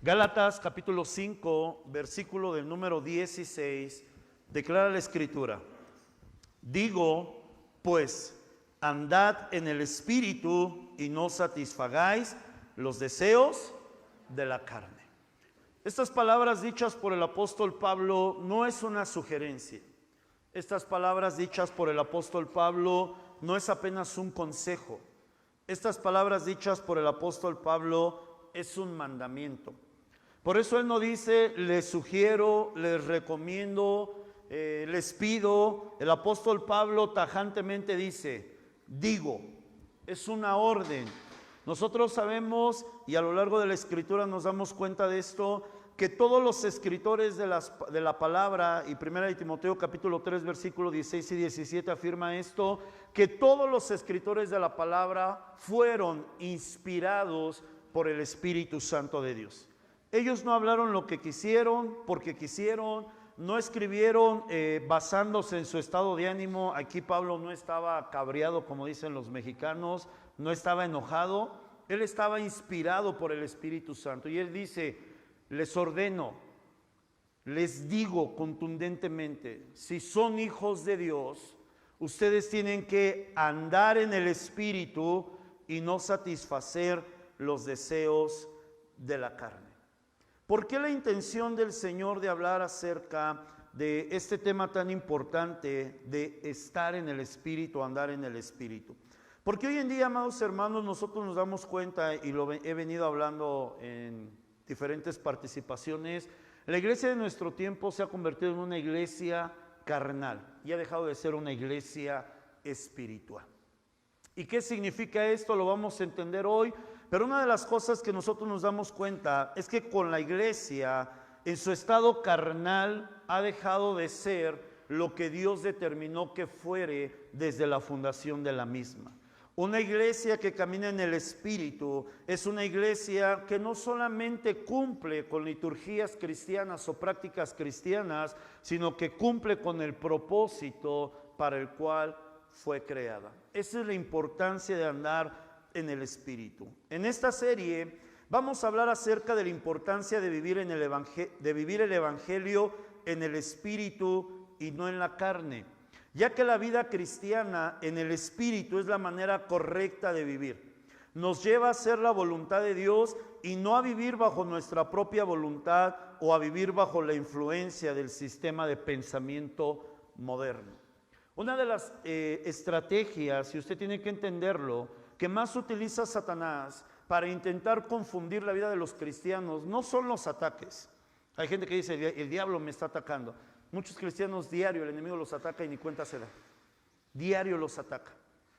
Gálatas capítulo 5, versículo del número 16, declara la Escritura: digo, pues, andad en el Espíritu y no satisfagáis los deseos de la carne. Estas palabras dichas por el apóstol Pablo no es una sugerencia. Estas palabras dichas por el apóstol Pablo no es apenas un consejo. Estas palabras dichas por el apóstol Pablo es un mandamiento. Por eso él no dice, les sugiero, les recomiendo, les pido. El apóstol Pablo tajantemente dice, digo, es una orden. Nosotros sabemos, y a lo largo de la Escritura nos damos cuenta de esto, que todos los escritores de la palabra, y 1 Timoteo capítulo 3 versículos 16 y 17 afirma esto, que todos los escritores de la palabra fueron inspirados por el Espíritu Santo de Dios. Ellos no hablaron lo que quisieron, porque quisieron, no escribieron basándose en su estado de ánimo. Aquí Pablo no estaba cabreado, como dicen los mexicanos, no estaba enojado, él estaba inspirado por el Espíritu Santo. Y él dice, les ordeno, les digo contundentemente, si son hijos de Dios, ustedes tienen que andar en el Espíritu y no satisfacer los deseos de la carne. ¿Por qué la intención del Señor de hablar acerca de este tema tan importante de estar en el Espíritu, andar en el Espíritu? Porque hoy en día, amados hermanos, nosotros nos damos cuenta, y lo he venido hablando en diferentes participaciones, la iglesia de nuestro tiempo se ha convertido en una iglesia carnal y ha dejado de ser una iglesia espiritual. ¿Y qué significa esto? Lo vamos a entender hoy, pero una de las cosas que nosotros nos damos cuenta es que con la iglesia, en su estado carnal, ha dejado de ser lo que Dios determinó que fuere desde la fundación de la misma. Una iglesia que camina en el Espíritu es una iglesia que no solamente cumple con liturgías cristianas o prácticas cristianas, sino que cumple con el propósito para el cual fue creada. Esa es la importancia de andar en el Espíritu. En esta serie vamos a hablar acerca de la importancia de vivir el Evangelio en el Espíritu y no en la carne, ya que la vida cristiana en el Espíritu es la manera correcta de vivir. Nos lleva a hacer la voluntad de Dios y no a vivir bajo nuestra propia voluntad o a vivir bajo la influencia del sistema de pensamiento moderno. Una de las estrategias, y usted tiene que entenderlo, que más utiliza Satanás para intentar confundir la vida de los cristianos no son los ataques. Hay gente que dice, el diablo me está atacando. Muchos cristianos diario el enemigo los ataca y ni cuenta se da. Diario los ataca,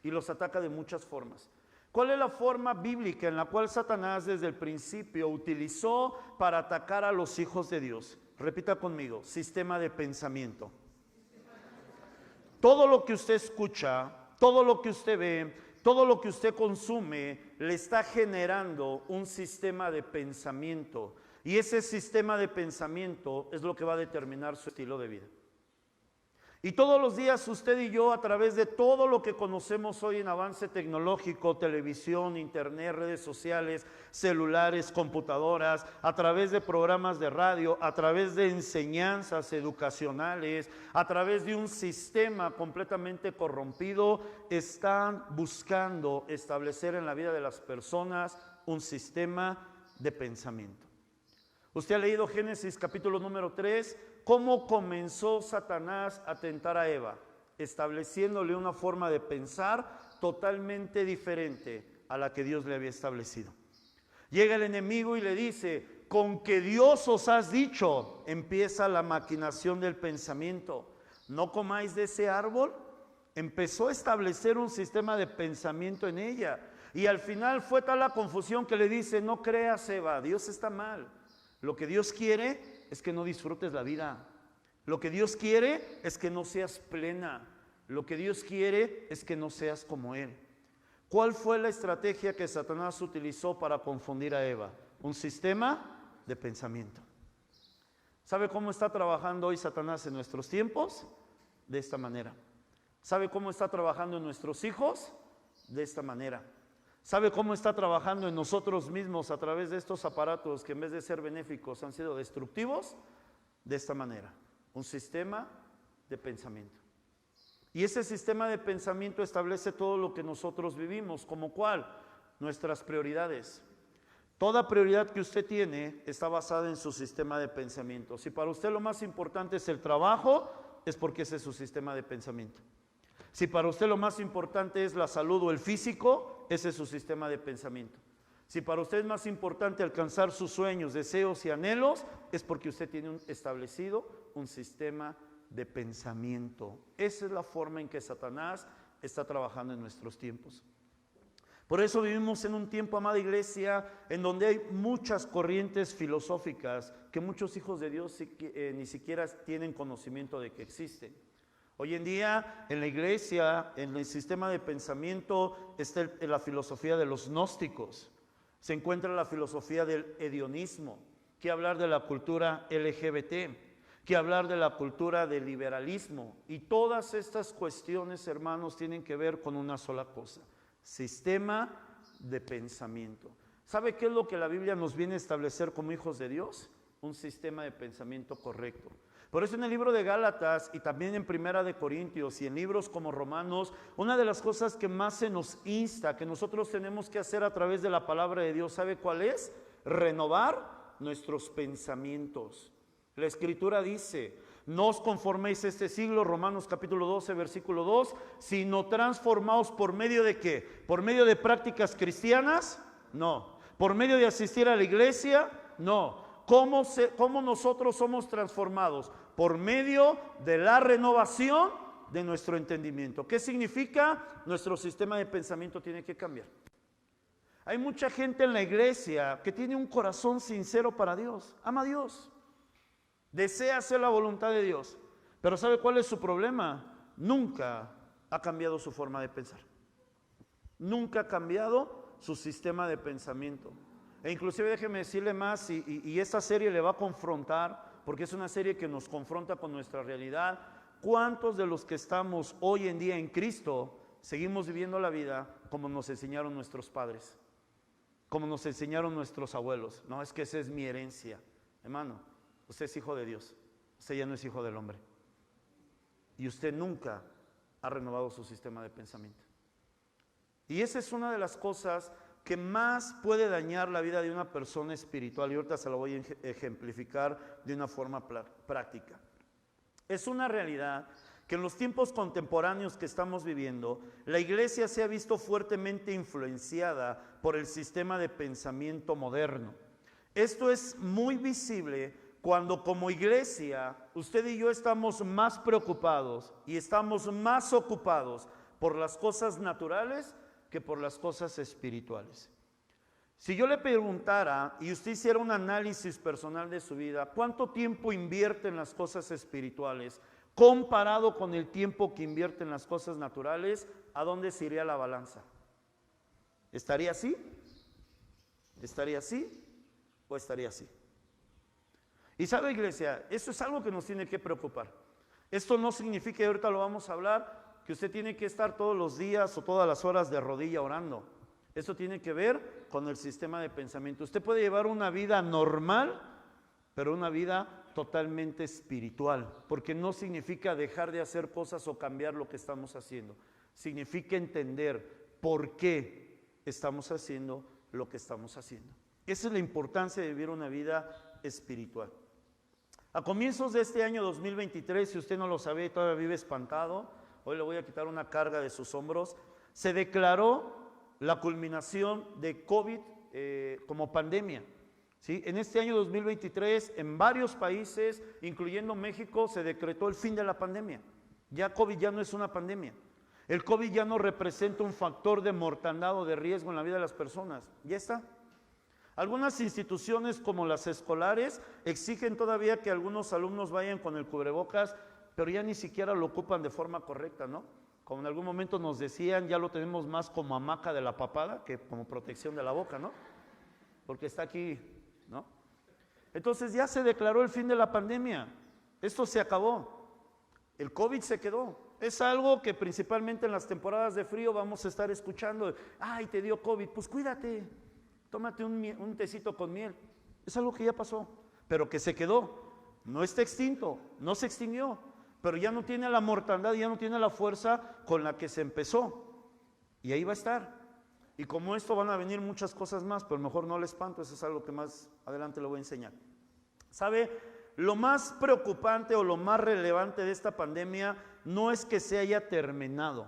y los ataca de muchas formas. ¿Cuál es la forma bíblica en la cual Satanás desde el principio utilizó para atacar a los hijos de Dios? Repita conmigo, sistema de pensamiento. Todo lo que usted escucha, todo lo que usted ve, todo lo que usted consume, le está generando un sistema de pensamiento. Y ese sistema de pensamiento es lo que va a determinar su estilo de vida. Y todos los días usted y yo, a través de todo lo que conocemos hoy en avance tecnológico, televisión, internet, redes sociales, celulares, computadoras, a través de programas de radio, a través de enseñanzas educacionales, a través de un sistema completamente corrompido, están buscando establecer en la vida de las personas un sistema de pensamiento. Usted ha leído Génesis capítulo número 3, cómo comenzó Satanás a tentar a Eva, estableciéndole una forma de pensar totalmente diferente a la que Dios le había establecido. Llega el enemigo y le dice, con que Dios os has dicho, empieza la maquinación del pensamiento, no comáis de ese árbol. Empezó a establecer un sistema de pensamiento en ella, y al final fue tal la confusión que le dice, no creas, Eva, Dios está mal. Lo que Dios quiere es que no disfrutes la vida. Lo que Dios quiere es que no seas plena. Lo que Dios quiere es que no seas como Él. ¿Cuál fue la estrategia que Satanás utilizó para confundir a Eva? Un sistema de pensamiento. ¿Sabe cómo está trabajando hoy Satanás en nuestros tiempos? De esta manera. ¿Sabe cómo está trabajando en nuestros hijos? De esta manera. ¿Sabe cómo está trabajando en nosotros mismos a través de estos aparatos que en vez de ser benéficos han sido destructivos? De esta manera, un sistema de pensamiento. Y ese sistema de pensamiento establece todo lo que nosotros vivimos, como cuál, nuestras prioridades. Toda prioridad que usted tiene está basada en su sistema de pensamiento. Si para usted lo más importante es el trabajo, es porque ese es su sistema de pensamiento. Si para usted lo más importante es la salud o el físico, ese es su sistema de pensamiento. Si para usted es más importante alcanzar sus sueños, deseos y anhelos, es porque usted tiene establecido un sistema de pensamiento. Esa es la forma en que Satanás está trabajando en nuestros tiempos. Por eso vivimos en un tiempo, amada iglesia, en donde hay muchas corrientes filosóficas que muchos hijos de Dios ni siquiera tienen conocimiento de que existen. Hoy en día en la iglesia, en el sistema de pensamiento, está la filosofía de los gnósticos. Se encuentra la filosofía del hedionismo, que hablar de la cultura LGBT, que hablar de la cultura del liberalismo. Y todas estas cuestiones, hermanos, tienen que ver con una sola cosa: sistema de pensamiento. ¿Sabe qué es lo que la Biblia nos viene a establecer como hijos de Dios? Un sistema de pensamiento correcto. Por eso en el libro de Gálatas y también en Primera de Corintios y en libros como Romanos, una de las cosas que más se nos insta, que nosotros tenemos que hacer a través de la palabra de Dios, ¿sabe cuál es? Renovar nuestros pensamientos. La Escritura dice: no os conforméis a este siglo, Romanos capítulo 12, versículo 2, sino transformaos por medio de ¿qué? ¿Por medio de prácticas cristianas? No. ¿Por medio de asistir a la iglesia? No. ¿Cómo nosotros somos transformados? Por medio de la renovación de nuestro entendimiento. ¿Qué significa? Nuestro sistema de pensamiento tiene que cambiar. Hay mucha gente en la iglesia que tiene un corazón sincero para Dios, ama a Dios, desea hacer la voluntad de Dios, pero ¿sabe cuál es su problema? Nunca ha cambiado su forma de pensar. Nunca ha cambiado su sistema de pensamiento. E inclusive déjeme decirle más, y esta serie le va a confrontar, porque es una serie que nos confronta con nuestra realidad. ¿Cuántos de los que estamos hoy en día en Cristo seguimos viviendo la vida como nos enseñaron nuestros padres, como nos enseñaron nuestros abuelos? No, es que esa es mi herencia. Hermano, usted es hijo de Dios, usted ya no es hijo del hombre. Y usted nunca ha renovado su sistema de pensamiento. Y esa es una de las cosas que más puede dañar la vida de una persona espiritual, y ahorita se lo voy a ejemplificar de una forma práctica. Es una realidad que en los tiempos contemporáneos que estamos viviendo, la iglesia se ha visto fuertemente influenciada por el sistema de pensamiento moderno. Esto es muy visible cuando como iglesia usted y yo estamos más preocupados y estamos más ocupados por las cosas naturales que por las cosas espirituales. Si yo le preguntara y usted hiciera un análisis personal de su vida, ¿cuánto tiempo invierte en las cosas espirituales comparado con el tiempo que invierte en las cosas naturales? ¿A dónde se iría la balanza? ¿Estaría así? ¿Estaría así? ¿O estaría así? Y sabe, iglesia, eso es algo que nos tiene que preocupar. Esto no significa, y ahorita lo vamos a hablar, que usted tiene que estar todos los días o todas las horas de rodilla orando. Eso tiene que ver con el sistema de pensamiento. Usted puede llevar una vida normal, pero una vida totalmente espiritual, porque no significa dejar de hacer cosas o cambiar lo que estamos haciendo. Significa entender por qué estamos haciendo lo que estamos haciendo. Esa es la importancia de vivir una vida espiritual. A comienzos de este año 2023, si usted no lo sabe y todavía vive espantado, hoy le voy a quitar una carga de sus hombros, se declaró la culminación de COVID como pandemia. ¿Sí? En este año 2023, en varios países, incluyendo México, se decretó el fin de la pandemia. Ya COVID ya no es una pandemia. El COVID ya no representa un factor de mortandad o de riesgo en la vida de las personas. Ya está. Algunas instituciones como las escolares exigen todavía que algunos alumnos vayan con el cubrebocas, pero ya ni siquiera lo ocupan de forma correcta, ¿no? Como en algún momento nos decían, ya lo tenemos más como hamaca de la papada que como protección de la boca, ¿no? Porque está aquí, ¿no? Entonces ya se declaró el fin de la pandemia. Esto se acabó. El COVID se quedó. Es algo que principalmente en las temporadas de frío vamos a estar escuchando. Ay, te dio COVID, pues cuídate, tómate un tecito con miel. Es algo que ya pasó, pero que se quedó. No está extinto, no se extinguió, pero ya no tiene la mortandad, ya no tiene la fuerza con la que se empezó. Y ahí va a estar. Y como esto van a venir muchas cosas más, pero mejor no le espanto, eso es algo que más adelante le voy a enseñar. ¿Sabe? Lo más preocupante o lo más relevante de esta pandemia no es que se haya terminado.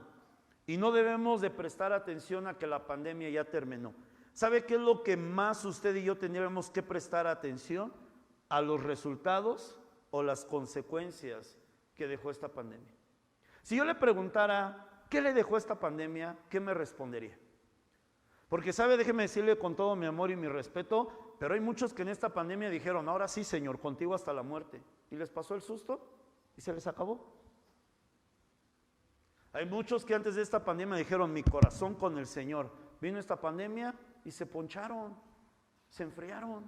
Y no debemos de prestar atención a que la pandemia ya terminó. ¿Sabe qué es lo que más usted y yo tendríamos que prestar atención? A los resultados o las consecuencias que dejó esta pandemia. Si yo le preguntara, ¿qué le dejó esta pandemia? ¿Qué me respondería? Porque sabe, déjeme decirle con todo mi amor y mi respeto, pero hay muchos que en esta pandemia dijeron, ahora sí, Señor, contigo hasta la muerte. Y les pasó el susto y se les acabó. Hay muchos que antes de esta pandemia dijeron, mi corazón con el Señor. Vino esta pandemia y se poncharon, se enfriaron.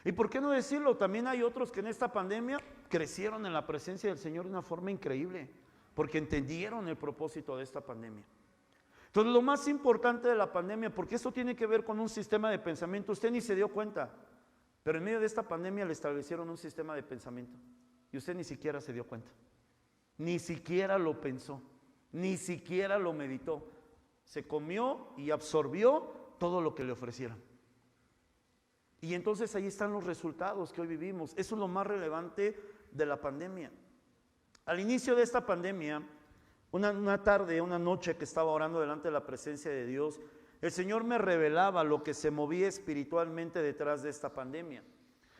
¿Y por qué no decirlo? También hay otros que en esta pandemia crecieron en la presencia del Señor de una forma increíble, porque entendieron el propósito de esta pandemia. Entonces, lo más importante de la pandemia, porque esto tiene que ver con un sistema de pensamiento, usted ni se dio cuenta, pero en medio de esta pandemia le establecieron un sistema de pensamiento y usted ni siquiera se dio cuenta, ni siquiera lo pensó, ni siquiera lo meditó. Se comió y absorbió todo lo que le ofrecieron. Y entonces ahí están los resultados que hoy vivimos. Eso es lo más relevante de la pandemia. Al inicio de esta pandemia, una tarde, una noche que estaba orando delante de la presencia de Dios, el Señor me revelaba lo que se movía espiritualmente detrás de esta pandemia.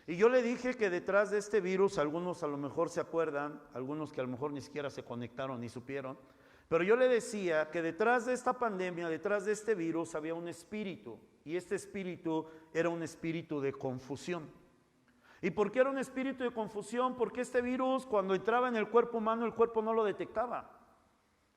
Y yo le dije que detrás de este virus, algunos a lo mejor se acuerdan, algunos que a lo mejor ni siquiera se conectaron ni supieron, pero yo le decía que detrás de esta pandemia, detrás de este virus había un espíritu, y este espíritu era un espíritu de confusión. ¿Y por qué era un espíritu de confusión? Porque este virus, cuando entraba en el cuerpo humano, el cuerpo no lo detectaba.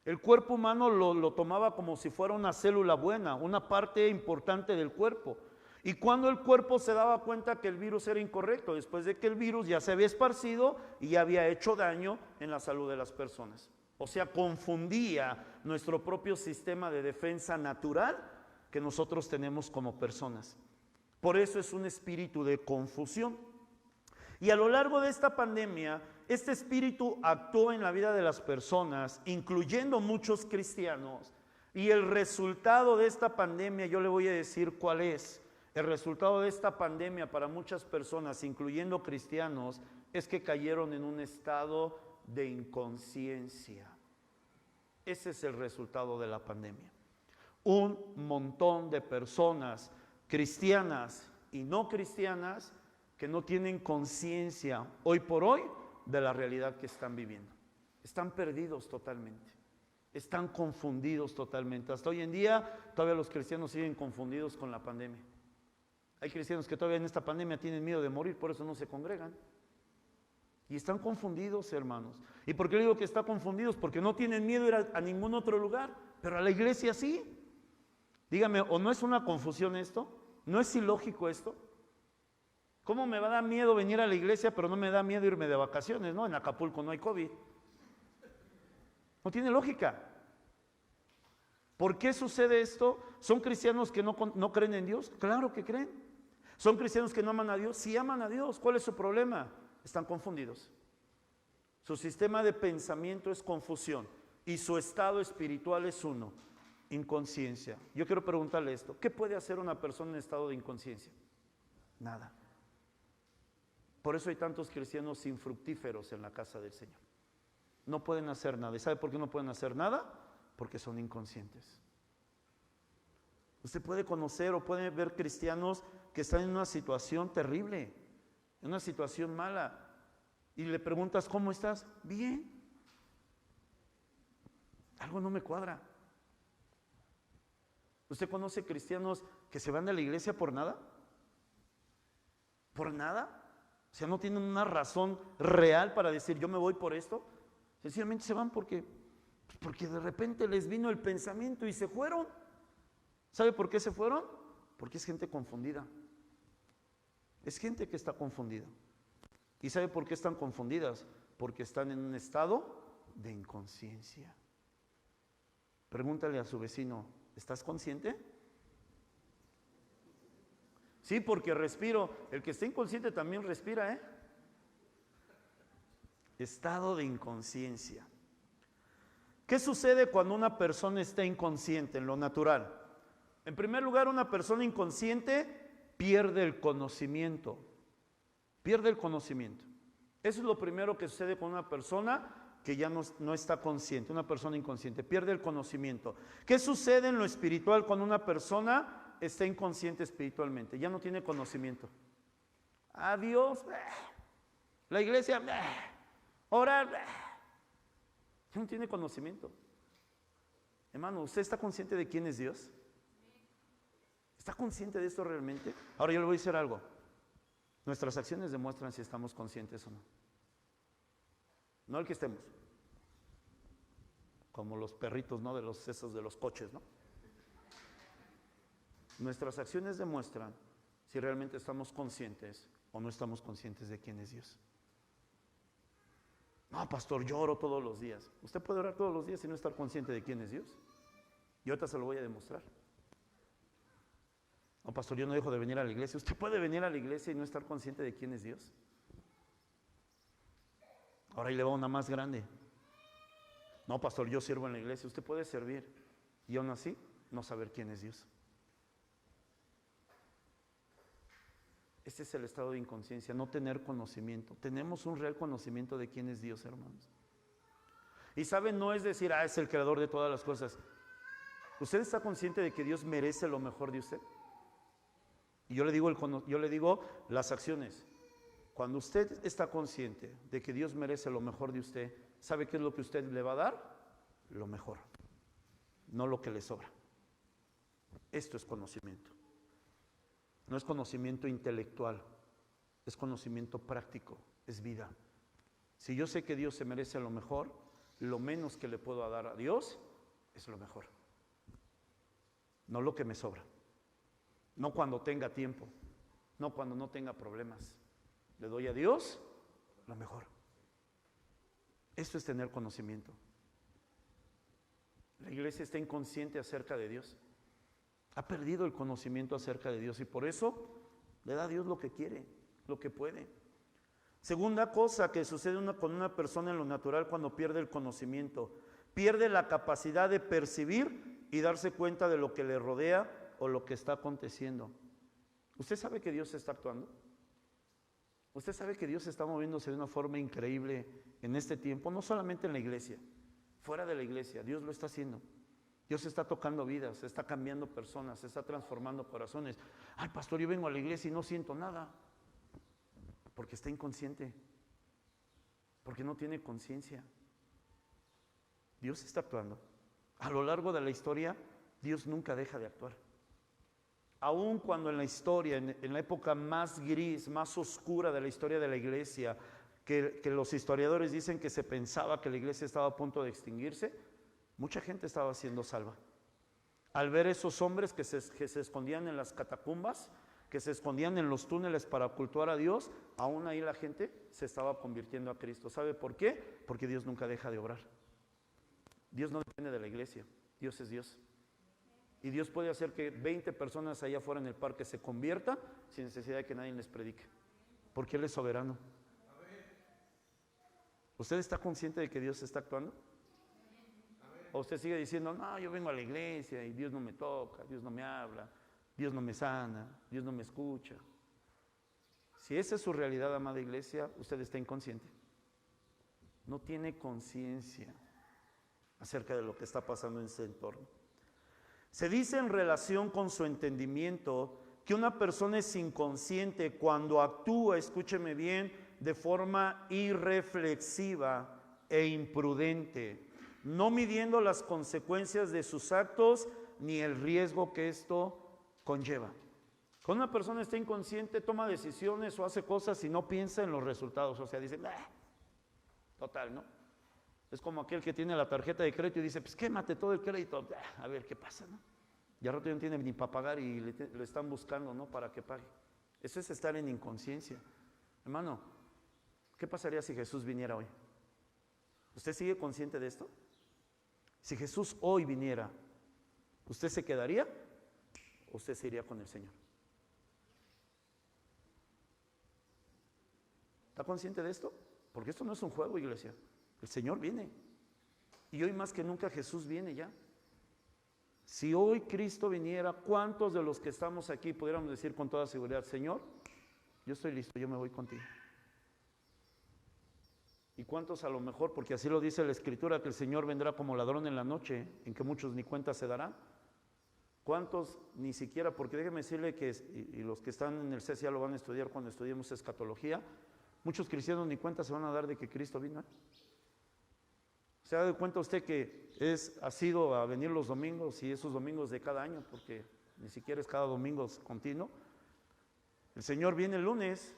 El cuerpo humano lo tomaba como si fuera una célula buena, una parte importante del cuerpo. Y cuando el cuerpo se daba cuenta que el virus era incorrecto, después de que el virus ya se había esparcido y ya había hecho daño en la salud de las personas. O sea, confundía nuestro propio sistema de defensa natural que nosotros tenemos como personas. Por eso es un espíritu de confusión. Y a lo largo de esta pandemia, este espíritu actuó en la vida de las personas, incluyendo muchos cristianos. Y el resultado de esta pandemia, yo le voy a decir cuál es. El resultado de esta pandemia para muchas personas, incluyendo cristianos, es que cayeron en un estado de inconsciencia. Ese es el resultado de la pandemia. Un montón de personas cristianas y no cristianas que no tienen conciencia hoy por hoy de la realidad que están viviendo. Están perdidos totalmente, están confundidos totalmente. Hasta hoy en día todavía los cristianos siguen confundidos con la pandemia. Hay cristianos que todavía en esta pandemia tienen miedo de morir, por eso no se congregan. Y están confundidos, hermanos. ¿Y por qué digo que están confundidos? Porque no tienen miedo de ir a ningún otro lugar, pero a la iglesia sí. Dígame, ¿o no es una confusión esto? ¿No es ilógico esto? ¿Cómo me va a dar miedo venir a la iglesia, pero no me da miedo irme de vacaciones? No, en Acapulco no hay COVID. No tiene lógica. ¿Por qué sucede esto? ¿Son cristianos que no creen en Dios? Claro que creen. ¿Son cristianos que no aman a Dios? Sí aman a Dios. ¿Cuál es su problema? Están confundidos. Su sistema de pensamiento es confusión y su estado espiritual es uno, inconsciencia. Yo quiero preguntarle esto, ¿qué puede hacer una persona en estado de inconsciencia? Nada. Por eso hay tantos cristianos infructíferos en la casa del Señor. No pueden hacer nada. ¿Y sabe por qué no pueden hacer nada? Porque son inconscientes. Usted puede conocer o puede ver cristianos que están en una situación terrible, en una situación mala, y le preguntas, ¿cómo estás? Bien. Algo no me cuadra. ¿Usted conoce cristianos que se van de la iglesia por nada? ¿Por nada? O sea, no tienen una razón real para decir, yo me voy por esto. Sencillamente se van porque de repente les vino el pensamiento y se fueron. ¿Sabe por qué se fueron? Porque es gente confundida. Es gente que está confundida. ¿Y sabe por qué están confundidas? Porque están en un estado de inconsciencia. Pregúntale a su vecino, ¿estás consciente? Sí, porque respiro. El que está inconsciente también respira, ¿eh? Estado de inconsciencia. ¿Qué sucede cuando una persona está inconsciente en lo natural? En primer lugar, una persona inconsciente pierde el conocimiento. Pierde el conocimiento. Eso es lo primero que sucede con una persona que ya no está consciente, una persona inconsciente, pierde el conocimiento. ¿Qué sucede en lo espiritual cuando una persona está inconsciente espiritualmente? Ya no tiene conocimiento. Adiós, la iglesia, orar, ya no tiene conocimiento. Hermano, ¿usted está consciente de quién es Dios? ¿Está consciente de esto realmente? Ahora yo le voy a decir algo. Nuestras acciones demuestran si estamos conscientes o no. No el que estemos. Como los perritos, ¿no? De los sesos de los coches, ¿no? Nuestras acciones demuestran si realmente estamos conscientes o no estamos conscientes de quién es Dios. No, pastor, yo oro todos los días. Usted puede orar todos los días y no estar consciente de quién es Dios. Y ahorita se lo voy a demostrar. No, pastor, yo no dejo de venir a la iglesia. Usted puede venir a la iglesia y no estar consciente de quién es Dios. Ahora ahí le va una más grande. No, pastor, yo sirvo en la iglesia. Usted puede servir y aún así no saber quién es Dios. Este es el estado de inconsciencia, no tener conocimiento. Tenemos un real conocimiento de quién es Dios, hermanos. Y saben, no es decir, es el creador de todas las cosas. ¿Usted está consciente de que Dios merece lo mejor de usted? Y yo le digo las acciones. Cuando usted está consciente de que Dios merece lo mejor de usted, ¿sabe qué es lo que usted le va a dar? Lo mejor, no lo que le sobra. Esto es conocimiento. No es conocimiento intelectual, es conocimiento práctico, es vida. Si yo sé que Dios se merece lo mejor, lo menos que le puedo dar a Dios es lo mejor. No lo que me sobra. No cuando tenga tiempo, no cuando no tenga problemas. Le doy a Dios lo mejor. Esto es tener conocimiento. La iglesia está inconsciente acerca de Dios. Ha perdido el conocimiento acerca de Dios y por eso le da a Dios lo que quiere, lo que puede. Segunda cosa que sucede con una persona en lo natural cuando pierde el conocimiento, pierde la capacidad de percibir y darse cuenta de lo que le rodea o lo que está aconteciendo. ¿Usted sabe que Dios está actuando? ¿Usted sabe que Dios está moviéndose de una forma increíble en este tiempo? No solamente en la iglesia, fuera de la iglesia, Dios lo está haciendo. Dios está tocando vidas, está cambiando personas, está transformando corazones. Ay, pastor, yo vengo a la iglesia y no siento nada. Porque está inconsciente. Porque no tiene conciencia. Dios está actuando. A lo largo de la historia, Dios nunca deja de actuar. Aun cuando en la historia, en la época más gris, más oscura de la historia de la iglesia, que los historiadores dicen que se pensaba que la iglesia estaba a punto de extinguirse, mucha gente estaba siendo salva. Al ver esos hombres que se escondían en las catacumbas, que se escondían en los túneles para ocultar a Dios, aún ahí la gente se estaba convirtiendo a Cristo. ¿Sabe por qué? Porque Dios nunca deja de obrar. Dios no depende de la iglesia, Dios es Dios. Y Dios puede hacer que 20 personas allá afuera en el parque se conviertan sin necesidad de que nadie les predique, porque Él es soberano. ¿Usted está consciente de que Dios está actuando? ¿O usted sigue diciendo, no, yo vengo a la iglesia y Dios no me toca, Dios no me habla, Dios no me sana, Dios no me escucha? Si esa es su realidad, amada iglesia, usted está inconsciente. No tiene conciencia acerca de lo que está pasando en ese entorno. Se dice en relación con su entendimiento que una persona es inconsciente cuando actúa, escúcheme bien, de forma irreflexiva e imprudente, no midiendo las consecuencias de sus actos ni el riesgo que esto conlleva. Cuando una persona está inconsciente, toma decisiones o hace cosas y no piensa en los resultados, o sea, dice, total, ¿no? Es como aquel que tiene la tarjeta de crédito y dice, pues quémate todo el crédito, a ver qué pasa, ¿no? Y al rato ya no tiene ni para pagar y le están buscando, ¿no? Para que pague. Eso es estar en inconsciencia. Hermano, ¿qué pasaría si Jesús viniera hoy? ¿Usted sigue consciente de esto? Si Jesús hoy viniera, ¿usted se quedaría o usted se iría con el Señor? ¿Está consciente de esto? Porque esto no es un juego, iglesia. El Señor viene. Y hoy más que nunca Jesús viene ya. Si hoy Cristo viniera, ¿cuántos de los que estamos aquí pudiéramos decir con toda seguridad, Señor, yo estoy listo, yo me voy contigo? ¿Y cuántos a lo mejor, porque así lo dice la Escritura, que el Señor vendrá como ladrón en la noche, en que muchos ni cuenta se darán? ¿Cuántos ni siquiera, porque déjeme decirle que, y los que están en el CES ya lo van a estudiar cuando estudiemos escatología, muchos cristianos ni cuenta se van a dar de que Cristo vino. ¿Se da cuenta usted que ha sido a venir los domingos y esos domingos de cada año, porque ni siquiera es cada domingo continuo? El Señor viene el lunes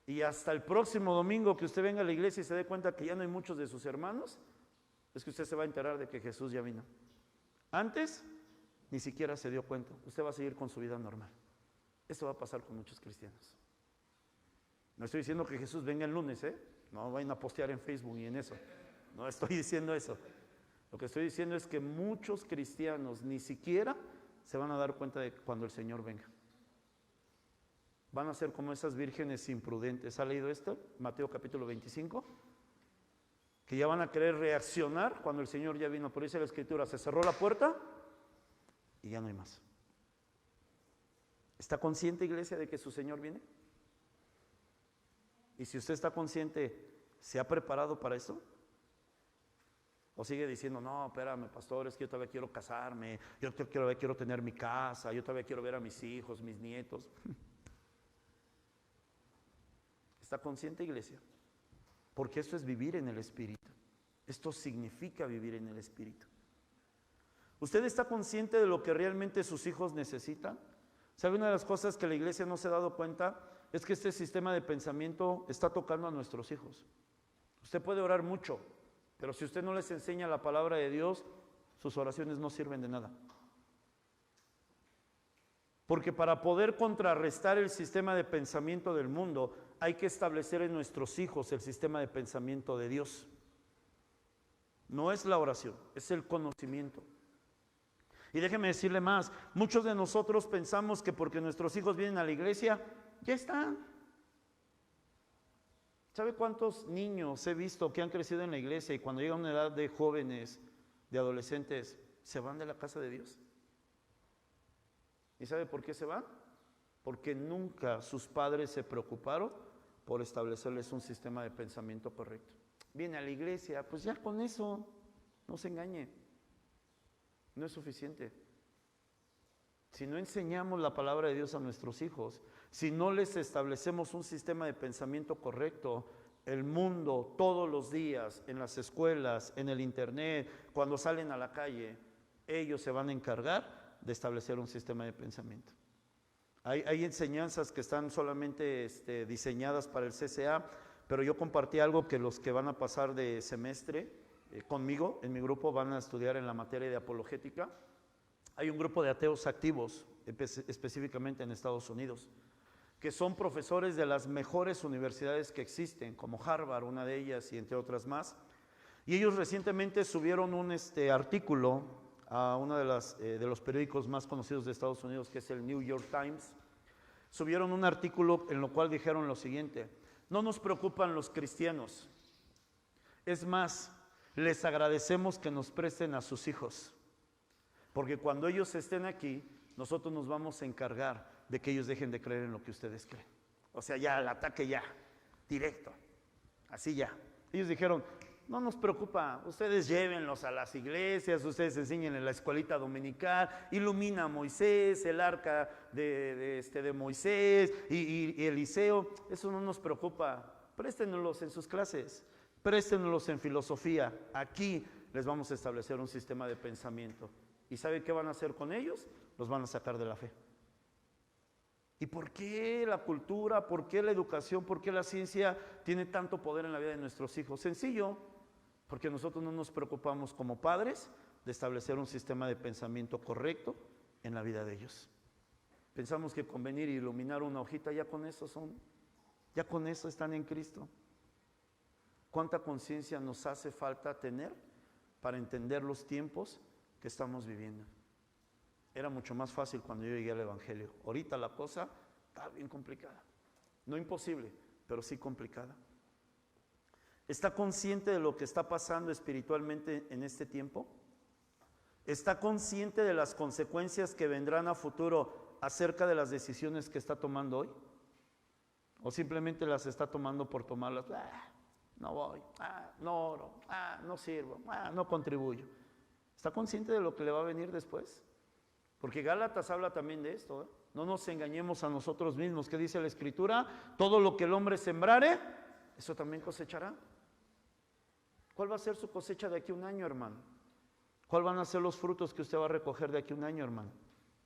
y hasta el próximo domingo que usted venga a la iglesia y se dé cuenta que ya no hay muchos de sus hermanos, es que usted se va a enterar de que Jesús ya vino. Antes ni siquiera se dio cuenta, usted va a seguir con su vida normal. Esto va a pasar con muchos cristianos. No estoy diciendo que Jesús venga el lunes, no vayan a postear en Facebook y en eso. No estoy diciendo eso. Lo que estoy diciendo es que muchos cristianos ni siquiera se van a dar cuenta de cuando el Señor venga. Van a ser como esas vírgenes imprudentes. ¿Ha leído esto? Mateo capítulo 25. Que ya van a querer reaccionar cuando el Señor ya vino. Por eso la Escritura, se cerró la puerta y ya no hay más. ¿Está consciente, iglesia, de que su Señor viene? Y si usted está consciente, ¿se ha preparado para eso? ¿O sigue diciendo, no, espérame, pastor, es que yo todavía quiero casarme, yo todavía quiero tener mi casa, yo todavía quiero ver a mis hijos, mis nietos? ¿Está consciente, iglesia? Porque esto es vivir en el Espíritu. Esto significa vivir en el Espíritu. ¿Usted está consciente de lo que realmente sus hijos necesitan? ¿Sabe? Una de las cosas que la iglesia no se ha dado cuenta es que este sistema de pensamiento está tocando a nuestros hijos. Usted puede orar mucho, pero si usted no les enseña la palabra de Dios, sus oraciones no sirven de nada. Porque para poder contrarrestar el sistema de pensamiento del mundo, hay que establecer en nuestros hijos el sistema de pensamiento de Dios. No es la oración, es el conocimiento. Y déjeme decirle más, muchos de nosotros pensamos que porque nuestros hijos vienen a la iglesia, ya están. ¿Sabe cuántos niños he visto que han crecido en la iglesia y cuando llegan a una edad de jóvenes, de adolescentes, se van de la casa de Dios? ¿Y sabe por qué se van? Porque nunca sus padres se preocuparon por establecerles un sistema de pensamiento correcto. Viene a la iglesia, pues ya con eso, no se engañe, no es suficiente. Si no enseñamos la palabra de Dios a nuestros hijos, si no les establecemos un sistema de pensamiento correcto, el mundo todos los días, en las escuelas, en el internet, cuando salen a la calle, ellos se van a encargar de establecer un sistema de pensamiento. Hay enseñanzas que están solamente diseñadas para el CCA, pero yo compartí algo que los que van a pasar de semestre conmigo, en mi grupo, van a estudiar en la materia de apologética. Hay un grupo de ateos activos, específicamente en Estados Unidos, que son profesores de las mejores universidades que existen, como Harvard, una de ellas, y entre otras más. Y ellos recientemente subieron un artículo a uno de los periódicos más conocidos de Estados Unidos, que es el New York Times. Subieron un artículo en lo cual dijeron lo siguiente: no nos preocupan los cristianos, es más, les agradecemos que nos presten a sus hijos. Porque cuando ellos estén aquí, nosotros nos vamos a encargar de que ellos dejen de creer en lo que ustedes creen. O sea, ya el ataque ya, directo, así ya. Ellos dijeron, no nos preocupa, ustedes llévenlos a las iglesias, ustedes enseñen en la escuelita dominical, ilumina a Moisés, el arca de Moisés y Eliseo, eso no nos preocupa, préstenlos en sus clases, préstenlos en filosofía, aquí les vamos a establecer un sistema de pensamiento. ¿Y sabe qué van a hacer con ellos? Los van a sacar de la fe. ¿Y por qué la cultura, por qué la educación, por qué la ciencia tiene tanto poder en la vida de nuestros hijos? Sencillo, porque nosotros no nos preocupamos como padres de establecer un sistema de pensamiento correcto en la vida de ellos. Pensamos que con venir y iluminar una hojita, ya con eso están en Cristo. ¿Cuánta conciencia nos hace falta tener para entender los tiempos que estamos viviendo? Era mucho más fácil cuando yo llegué al Evangelio. Ahorita la cosa está bien complicada. No imposible, pero sí complicada. ¿Está consciente de lo que está pasando espiritualmente en este tiempo? ¿Está consciente de las consecuencias que vendrán a futuro acerca de las decisiones que está tomando hoy? ¿O simplemente las está tomando por tomarlas? No voy, no oro, no sirvo, no contribuyo. ¿Está consciente de lo que le va a venir después? Porque Gálatas habla también de esto, ¿eh? No nos engañemos a nosotros mismos. ¿Qué dice la Escritura? Todo lo que el hombre sembrare, eso también cosechará. ¿Cuál va a ser su cosecha de aquí a un año, hermano? ¿Cuál van a ser los frutos que usted va a recoger de aquí a un año, hermano?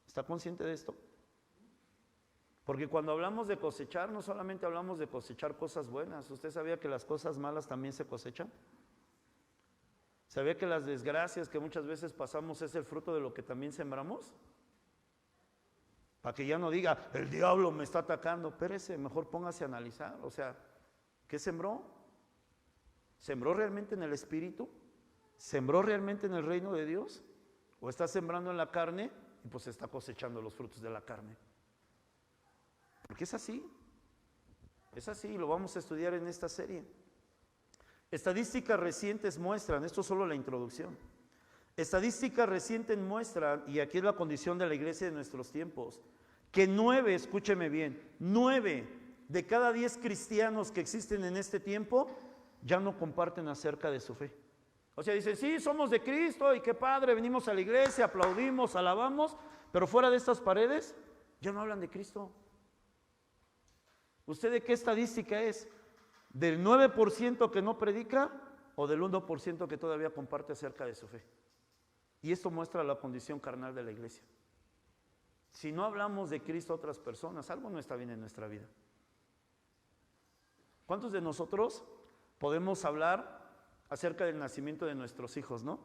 ¿Está consciente de esto? Porque cuando hablamos de cosechar, no solamente hablamos de cosechar cosas buenas. ¿Usted sabía que las cosas malas también se cosechan? ¿Sabía que las desgracias que muchas veces pasamos es el fruto de lo que también sembramos? Para que ya no diga, el diablo me está atacando. Espérese, mejor póngase a analizar. O sea, ¿qué sembró? ¿Sembró realmente en el Espíritu? ¿Sembró realmente en el reino de Dios? ¿O está sembrando en la carne y pues está cosechando los frutos de la carne? Porque es así, y lo vamos a estudiar en esta serie. Estadísticas recientes muestran, esto es solo la introducción, estadísticas recientes muestran, y aquí es la condición de la iglesia de nuestros tiempos, que 9, escúcheme bien, 9 de cada 10 cristianos que existen en este tiempo ya no comparten acerca de su fe. O sea, dicen, sí, somos de Cristo y qué padre, venimos a la iglesia, aplaudimos, alabamos, pero fuera de estas paredes ya no hablan de Cristo. ¿Usted de qué estadística es? ¿Del 9% que no predica o del 1% que todavía comparte acerca de su fe? Y esto muestra la condición carnal de la iglesia. Si no hablamos de Cristo a otras personas, algo no está bien en nuestra vida. ¿Cuántos de nosotros podemos hablar acerca del nacimiento de nuestros hijos, no?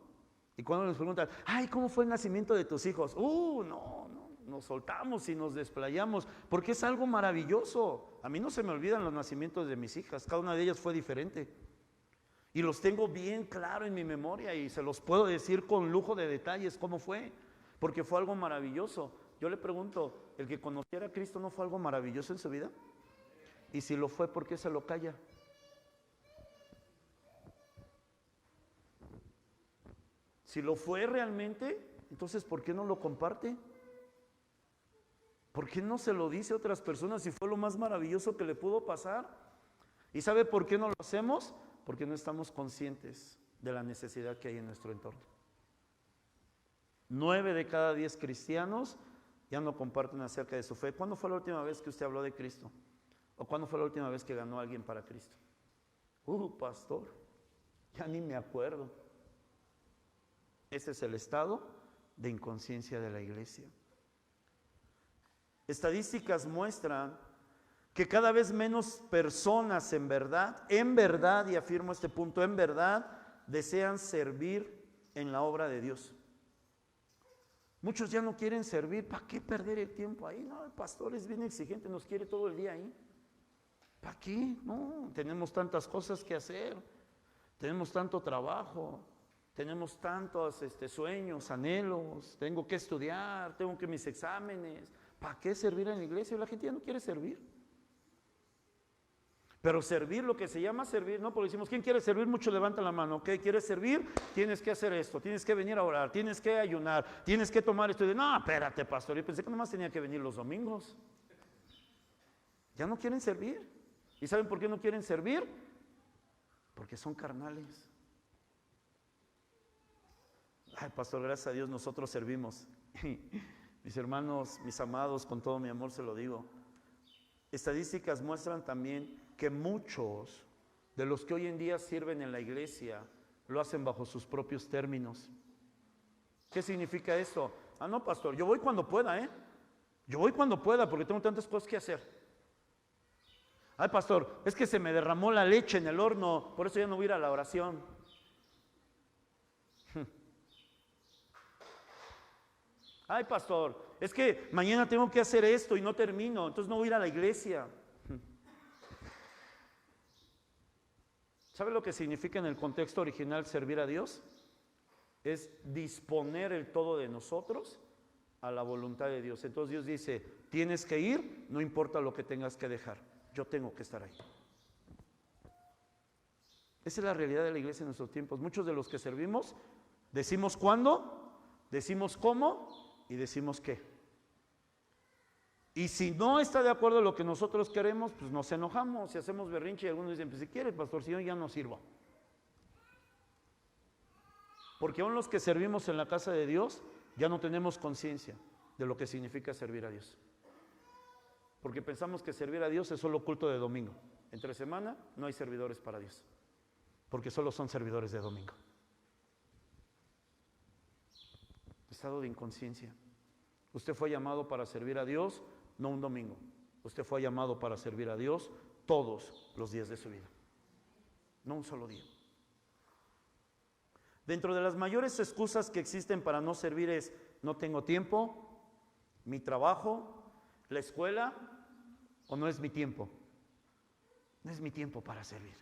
Y cuando nos preguntan, ay, ¿cómo fue el nacimiento de tus hijos? No, nos soltamos y nos desplayamos, porque es algo maravilloso. A mí no se me olvidan los nacimientos de mis hijas, cada una de ellas fue diferente. Y los tengo bien claro en mi memoria y se los puedo decir con lujo de detalles cómo fue, porque fue algo maravilloso. Yo le pregunto, ¿el que conociera a Cristo no fue algo maravilloso en su vida? Y si lo fue, ¿por qué se lo calla? Si lo fue realmente, entonces ¿por qué no lo comparte? ¿Por qué no se lo dice a otras personas si fue lo más maravilloso que le pudo pasar? ¿Y sabe por qué no lo hacemos? Porque no estamos conscientes de la necesidad que hay en nuestro entorno. 9 de cada 10 cristianos ya no comparten acerca de su fe. ¿Cuándo fue la última vez que usted habló de Cristo? ¿O cuándo fue la última vez que ganó a alguien para Cristo? Pastor, ya ni me acuerdo. Ese es el estado de inconsciencia de la iglesia. Estadísticas muestran que cada vez menos personas en verdad, y afirmo este punto, en verdad, desean servir en la obra de Dios. Muchos ya no quieren servir. ¿Para qué perder el tiempo ahí? No, el pastor es bien exigente, nos quiere todo el día ahí. ¿Para qué? No, tenemos tantas cosas que hacer, tenemos tanto trabajo, tenemos tantos sueños, anhelos, tengo que estudiar, tengo que mis exámenes. ¿Para qué servir en la iglesia? La gente ya no quiere servir. Pero servir, lo que se llama servir, no, porque decimos, ¿quién quiere servir? Mucho levanta la mano. ¿Ok? ¿Quieres servir? Tienes que hacer esto, tienes que venir a orar, tienes que ayunar, tienes que tomar esto. No, espérate, pastor, yo pensé que nomás tenía que venir los domingos. Ya no quieren servir. ¿Y saben por qué no quieren servir? Porque son carnales. Ay, pastor, gracias a Dios nosotros servimos. Mis hermanos, mis amados, con todo mi amor se lo digo. Estadísticas muestran también que muchos de los que hoy en día sirven en la iglesia lo hacen bajo sus propios términos. ¿Qué significa esto? No, pastor, yo voy cuando pueda, Yo voy cuando pueda porque tengo tantas cosas que hacer. Ay, pastor, es que se me derramó la leche en el horno, por eso ya no voy a ir a la oración. Ay, pastor, es que mañana tengo que hacer esto y no termino, entonces no voy a ir a la iglesia. ¿Sabe lo que significa en el contexto original servir a Dios? Es disponer el todo de nosotros a la voluntad de Dios. Entonces Dios dice, tienes que ir, no importa lo que tengas que dejar, yo tengo que estar ahí. Esa es la realidad de la iglesia en nuestros tiempos. Muchos de los que servimos decimos cuándo, decimos cómo y decimos qué. Y si no está de acuerdo a lo que nosotros queremos, pues nos enojamos y hacemos berrinche y algunos dicen, pues si quiere, pastor, si yo ya no sirvo. Porque aún los que servimos en la casa de Dios ya no tenemos conciencia de lo que significa servir a Dios. Porque pensamos que servir a Dios es solo culto de domingo. Entre semana no hay servidores para Dios, porque solo son servidores de domingo. Estado de inconsciencia. Usted fue llamado para servir a Dios, no un domingo. Usted fue llamado para servir a Dios todos los días de su vida, no un solo día. Dentro de las mayores excusas que existen para no servir es, no tengo tiempo, mi trabajo, la escuela, o no es mi tiempo. No es mi tiempo para servir.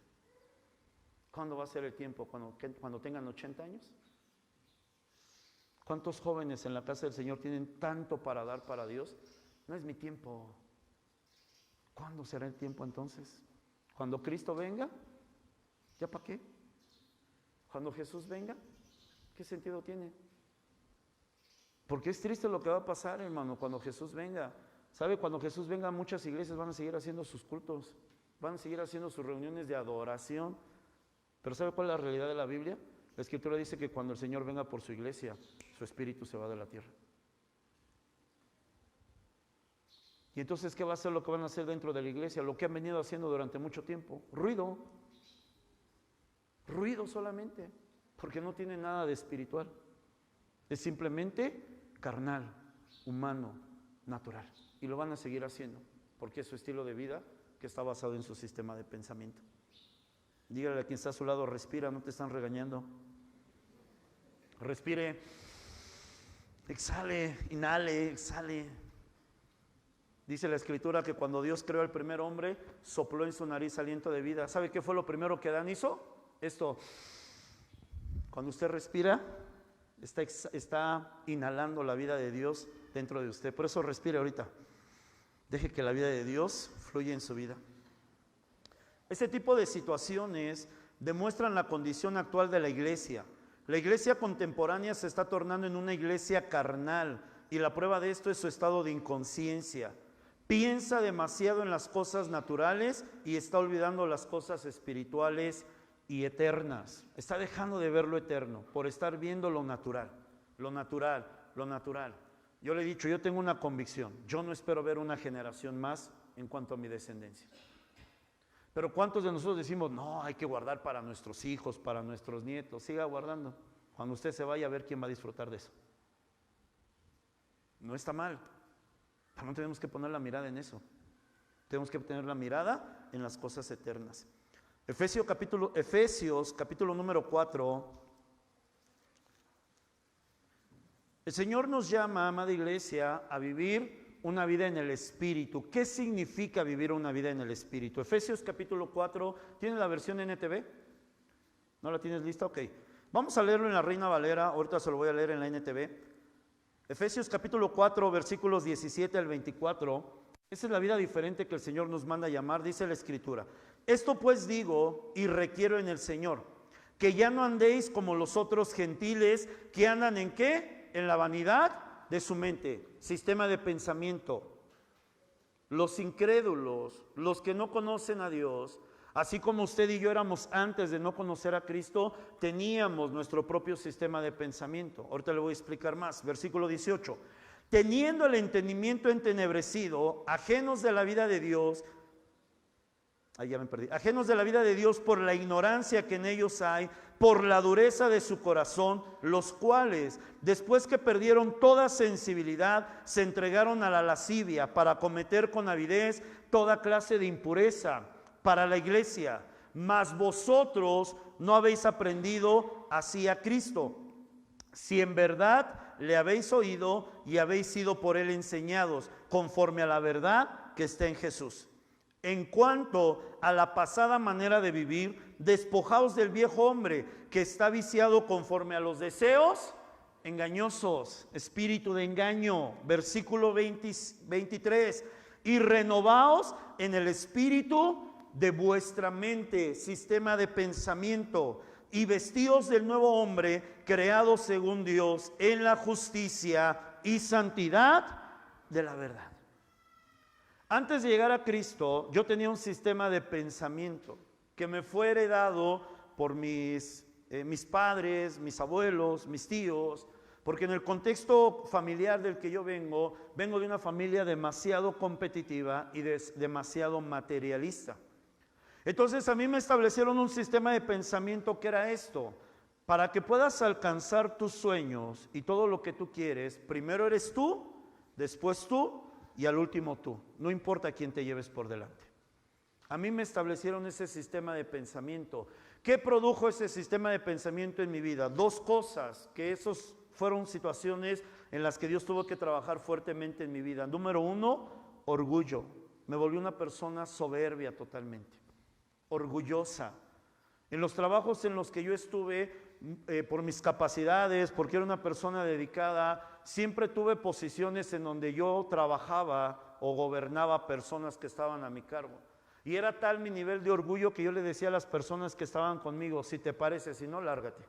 ¿Cuándo va a ser el tiempo? ¿Cuando tengan 80 años? ¿Cuántos jóvenes en la casa del Señor tienen tanto para dar para Dios? No es mi tiempo. ¿Cuándo será el tiempo entonces? ¿Cuando Cristo venga? ¿Ya para qué? Cuando Jesús venga, ¿qué sentido tiene? Porque es triste lo que va a pasar, hermano, cuando Jesús venga. ¿Sabe? Cuando Jesús venga, muchas iglesias van a seguir haciendo sus cultos, van a seguir haciendo sus reuniones de adoración. Pero ¿sabe cuál es la realidad de la Biblia? La Escritura dice que cuando el Señor venga por su iglesia, su espíritu se va de la tierra. Y entonces, ¿qué va a ser lo que van a hacer dentro de la iglesia? Lo que han venido haciendo durante mucho tiempo, ruido. Ruido solamente, porque no tiene nada de espiritual. Es simplemente carnal, humano, natural. Y lo van a seguir haciendo, porque es su estilo de vida que está basado en su sistema de pensamiento. Dígale a quien está a su lado, respira, no te están regañando. Respire, exhale, inhale, exhale. Dice la Escritura que cuando Dios creó al primer hombre, sopló en su nariz aliento de vida. ¿Sabe qué fue lo primero que Adán hizo? Esto, cuando usted respira, está inhalando la vida de Dios dentro de usted. Por eso respire ahorita. Deje que la vida de Dios fluya en su vida. Este tipo de situaciones demuestran la condición actual de la iglesia. La iglesia contemporánea se está tornando en una iglesia carnal y la prueba de esto es su estado de inconsciencia. Piensa demasiado en las cosas naturales y está olvidando las cosas espirituales y eternas. Está dejando de ver lo eterno por estar viendo lo natural, lo natural, lo natural. Yo le he dicho, yo tengo una convicción, yo no espero ver una generación más en cuanto a mi descendencia. Pero ¿cuántos de nosotros decimos, no, hay que guardar para nuestros hijos, para nuestros nietos? Siga guardando. Cuando usted se vaya, a ver quién va a disfrutar de eso. No está mal, pero no tenemos que poner la mirada en eso. Tenemos que tener la mirada en las cosas eternas. Efesios capítulo número 4. El Señor nos llama, amada iglesia, a vivir una vida en el Espíritu. ¿Qué significa vivir una vida en el Espíritu? Efesios capítulo 4, ¿tiene la versión NTV? ¿No la tienes lista? Ok. Vamos a leerlo en la Reina Valera, ahorita se lo voy a leer en la NTV. Efesios capítulo 4, versículos 17 al 24. Esa es la vida diferente que el Señor nos manda a llamar, dice la Escritura. Esto pues digo y requiero en el Señor, que ya no andéis como los otros gentiles que andan ¿en qué? En la vanidad de su mente, sistema de pensamiento. Los incrédulos, los que no conocen a Dios, así como usted y yo éramos antes de no conocer a Cristo, teníamos nuestro propio sistema de pensamiento. Ahorita le voy a explicar más. Versículo 18. Teniendo el entendimiento entenebrecido, ajenos de la vida de Dios, ajenos de la vida de Dios por la ignorancia que en ellos hay, por la dureza de su corazón, los cuales, después que perdieron toda sensibilidad, se entregaron a la lascivia para cometer con avidez toda clase de impureza para la iglesia. Mas vosotros no habéis aprendido así a Cristo, si en verdad le habéis oído y habéis sido por él enseñados, conforme a la verdad que está en Jesús. En cuanto a la pasada manera de vivir, despojaos del viejo hombre que está viciado conforme a los deseos engañosos, espíritu de engaño, versículo 23, y renovaos en el espíritu de vuestra mente, sistema de pensamiento, y vestíos del nuevo hombre, creado según Dios, en la justicia y santidad de la verdad. Antes de llegar a Cristo, yo tenía un sistema de pensamiento que me fue heredado por mis padres, mis abuelos, mis tíos, porque en el contexto familiar del que yo vengo de una familia demasiado competitiva y demasiado materialista. Entonces a mí me establecieron un sistema de pensamiento que era esto: para que puedas alcanzar tus sueños y todo lo que tú quieres, primero eres tú, después tú y al último tú. No importa quién te lleves por delante. A mí me establecieron ese sistema de pensamiento. ¿Qué produjo ese sistema de pensamiento en mi vida? Dos cosas, que esos fueron situaciones en las que Dios tuvo que trabajar fuertemente en mi vida. Número uno, orgullo. Me volví una persona soberbia totalmente, orgullosa. En los trabajos en los que yo estuve, por mis capacidades, porque era una persona dedicada, siempre tuve posiciones en donde yo trabajaba o gobernaba personas que estaban a mi cargo. Y era tal mi nivel de orgullo que yo le decía a las personas que estaban conmigo: si te parece, si no, lárgate,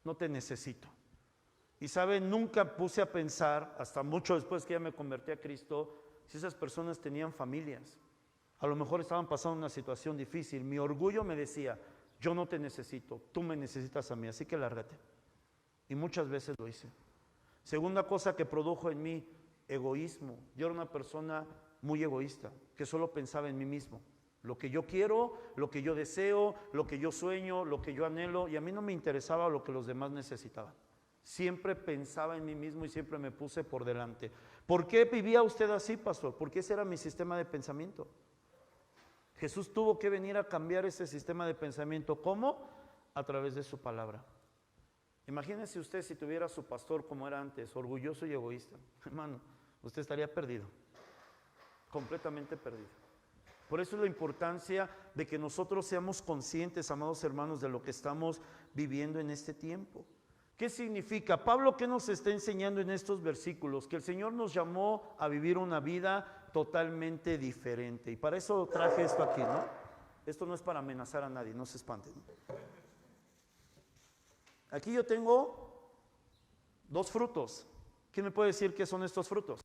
no te necesito. Y saben, nunca puse a pensar, hasta mucho después que ya me convertí a Cristo, si esas personas tenían familias. A lo mejor estaban pasando una situación difícil. Mi orgullo me decía: yo no te necesito, tú me necesitas a mí, así que lárgate. Y muchas veces lo hice. Segunda cosa que produjo en mí, egoísmo. Yo era una persona muy egoísta, que solo pensaba en mí mismo. Lo que yo quiero, lo que yo deseo, lo que yo sueño, lo que yo anhelo, y a mí no me interesaba lo que los demás necesitaban. Siempre pensaba en mí mismo y siempre me puse por delante. ¿Por qué vivía usted así, pastor? Porque ese era mi sistema de pensamiento. Jesús tuvo que venir a cambiar ese sistema de pensamiento. ¿Cómo? A través de su palabra. Imagínese usted si tuviera a su pastor como era antes, orgulloso y egoísta. Hermano, usted estaría perdido, completamente perdido. Por eso es la importancia de que nosotros seamos conscientes, amados hermanos, de lo que estamos viviendo en este tiempo. ¿Qué significa? Pablo, ¿qué nos está enseñando en estos versículos? Que el Señor nos llamó a vivir una vida totalmente diferente. Y para eso traje esto aquí, ¿no? Esto no es para amenazar a nadie, no se espanten. Aquí yo tengo dos frutos. ¿Quién me puede decir qué son estos frutos?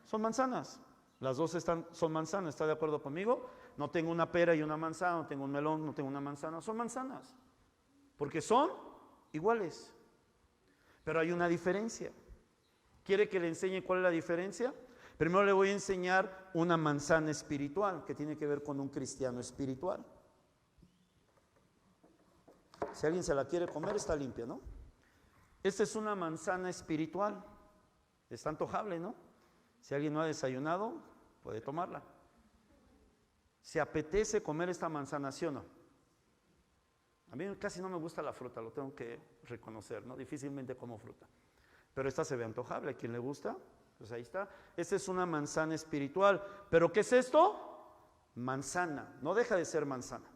Son manzanas. Las dos son manzanas, ¿está de acuerdo conmigo? No tengo una pera y una manzana, no tengo un melón, no tengo una manzana, son manzanas. Porque son iguales. Pero hay una diferencia. ¿Quiere que le enseñe cuál es la diferencia? Primero le voy a enseñar una manzana espiritual, que tiene que ver con un cristiano espiritual. Si alguien se la quiere comer, está limpia, ¿no? Esta es una manzana espiritual. Está antojable, ¿no? Si alguien no ha desayunado, puede tomarla. ¿Se apetece comer esta manzana, sí o no? A mí casi no me gusta la fruta, lo tengo que reconocer, ¿no? Difícilmente como fruta. Pero esta se ve antojable. ¿A quien le gusta? Pues ahí está. Esta es una manzana espiritual. ¿Pero qué es esto? Manzana. No deja de ser manzana.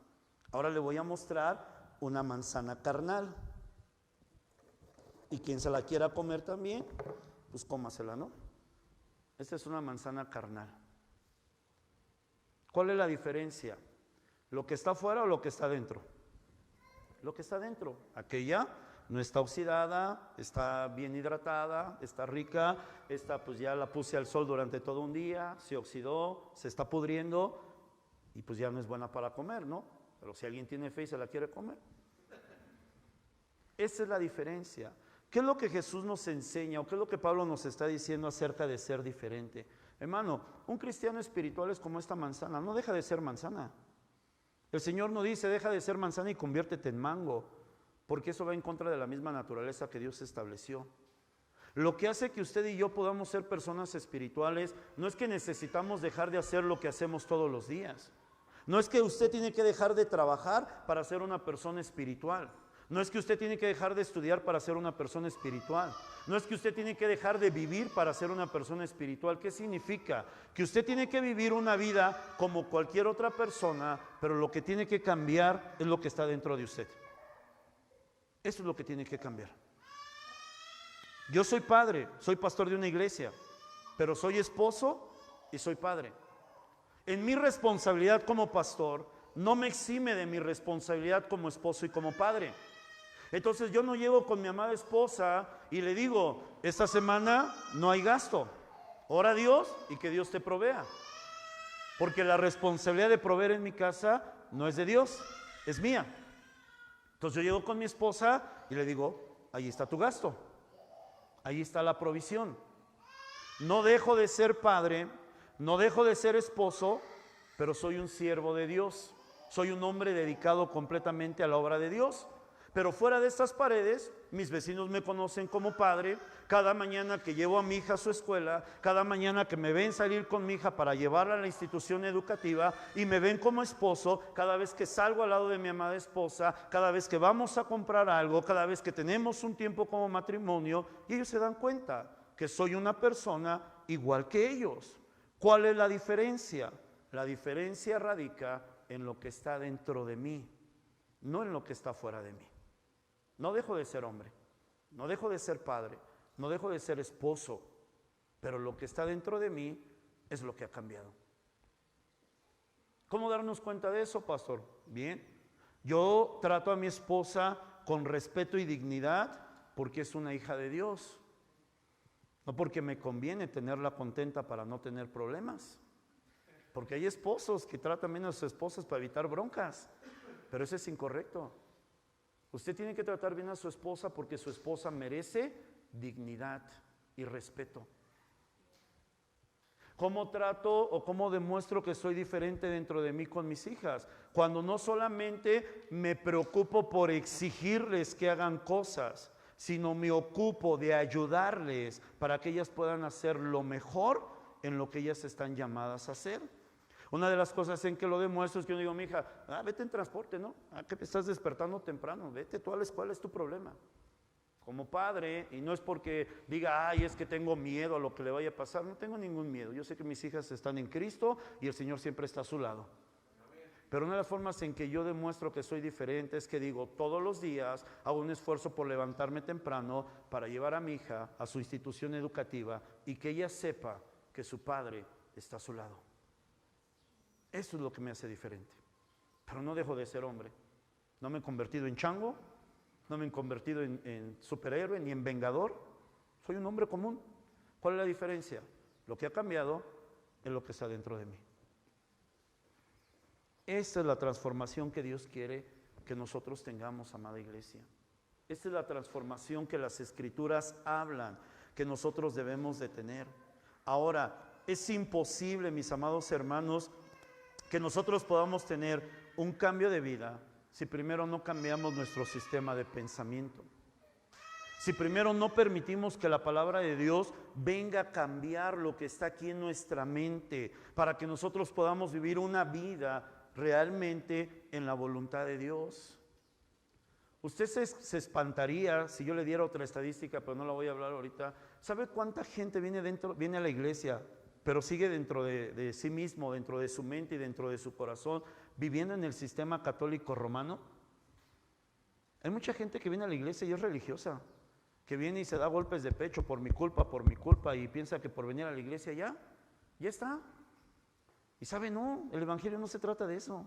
Ahora le voy a mostrar una manzana carnal. Y quien se la quiera comer también, pues cómasela, ¿no? Esta es una manzana carnal. ¿Cuál es la diferencia? ¿Lo que está afuera o lo que está dentro? Lo que está dentro. Aquella no está oxidada, está bien hidratada, está rica. Esta pues ya la puse al sol durante todo un día, se oxidó, se está pudriendo y pues ya no es buena para comer, ¿no? Pero si alguien tiene fe y se la quiere comer. Esa es la diferencia. ¿Qué es lo que Jesús nos enseña o qué es lo que Pablo nos está diciendo acerca de ser diferente? Hermano, un cristiano espiritual es como esta manzana, no deja de ser manzana. El Señor no dice deja de ser manzana y conviértete en mango, porque eso va en contra de la misma naturaleza que Dios estableció. Lo que hace que usted y yo podamos ser personas espirituales no es que necesitamos dejar de hacer lo que hacemos todos los días. No es que usted tiene que dejar de trabajar para ser una persona espiritual. No es que usted tiene que dejar de estudiar para ser una persona espiritual. No es que usted tiene que dejar de vivir para ser una persona espiritual. ¿Qué significa? Que usted tiene que vivir una vida como cualquier otra persona, pero lo que tiene que cambiar es lo que está dentro de usted. Eso es lo que tiene que cambiar. Yo soy padre, soy pastor de una iglesia, pero soy esposo y soy padre. En mi responsabilidad como pastor no me exime de mi responsabilidad como esposo y como padre. Entonces yo no llego con mi amada esposa y le digo, esta semana no hay gasto, ora a Dios y que Dios te provea. Porque la responsabilidad de proveer en mi casa no es de Dios, es mía. Entonces yo llego con mi esposa y le digo, ahí está tu gasto, ahí está la provisión. No dejo de ser padre, no dejo de ser esposo, pero soy un siervo de Dios. Soy un hombre dedicado completamente a la obra de Dios. Pero fuera de estas paredes, mis vecinos me conocen como padre. Cada mañana que llevo a mi hija a su escuela, cada mañana que me ven salir con mi hija para llevarla a la institución educativa, y me ven como esposo, cada vez que salgo al lado de mi amada esposa, cada vez que vamos a comprar algo, cada vez que tenemos un tiempo como matrimonio, y ellos se dan cuenta que soy una persona igual que ellos. ¿Cuál es la diferencia? La diferencia radica en lo que está dentro de mí, no en lo que está fuera de mí. No dejo de ser hombre, no dejo de ser padre, no dejo de ser esposo, pero lo que está dentro de mí es lo que ha cambiado. ¿Cómo darnos cuenta de eso, pastor? Bien, yo trato a mi esposa con respeto y dignidad porque es una hija de Dios, no porque me conviene tenerla contenta para no tener problemas. Porque hay esposos que tratan bien a sus esposas para evitar broncas, pero eso es incorrecto. Usted tiene que tratar bien a su esposa porque su esposa merece dignidad y respeto. ¿Cómo trato o cómo demuestro que soy diferente dentro de mí con mis hijas? Cuando no solamente me preocupo por exigirles que hagan cosas, sino me ocupo de ayudarles para que ellas puedan hacer lo mejor en lo que ellas están llamadas a hacer. Una de las cosas en que lo demuestro es que yo digo, mi hija, vete en transporte, ¿no? Que te estás despertando temprano, vete tú a la escuela, es tu problema. Como padre, y no es porque diga, ay, es que tengo miedo a lo que le vaya a pasar, no tengo ningún miedo. Yo sé que mis hijas están en Cristo y el Señor siempre está a su lado. Pero una de las formas en que yo demuestro que soy diferente es que digo, todos los días hago un esfuerzo por levantarme temprano para llevar a mi hija a su institución educativa y que ella sepa que su padre está a su lado. Eso es lo que me hace diferente. Pero no dejo de ser hombre. No me he convertido en chango, no me he convertido en superhéroe ni en vengador. Soy un hombre común. ¿Cuál es la diferencia? Lo que ha cambiado es lo que está dentro de mí. Esta es la transformación que Dios quiere que nosotros tengamos, amada iglesia. Esta es la transformación que las Escrituras hablan, que nosotros debemos de tener. Ahora, es imposible, mis amados hermanos, que nosotros podamos tener un cambio de vida si primero no cambiamos nuestro sistema de pensamiento. Si primero no permitimos que la palabra de Dios venga a cambiar lo que está aquí en nuestra mente, para que nosotros podamos vivir una vida realmente en la voluntad de Dios. Usted se espantaría si yo le diera otra estadística, pero no la voy a hablar ahorita. ¿Sabe cuánta gente viene a la iglesia, pero sigue dentro de sí mismo, dentro de su mente y dentro de su corazón, viviendo en el sistema católico romano? Hay mucha gente que viene a la iglesia y es religiosa, que viene y se da golpes de pecho por mi culpa, y piensa que por venir a la iglesia ya está. Y sabe, no, el evangelio no se trata de eso.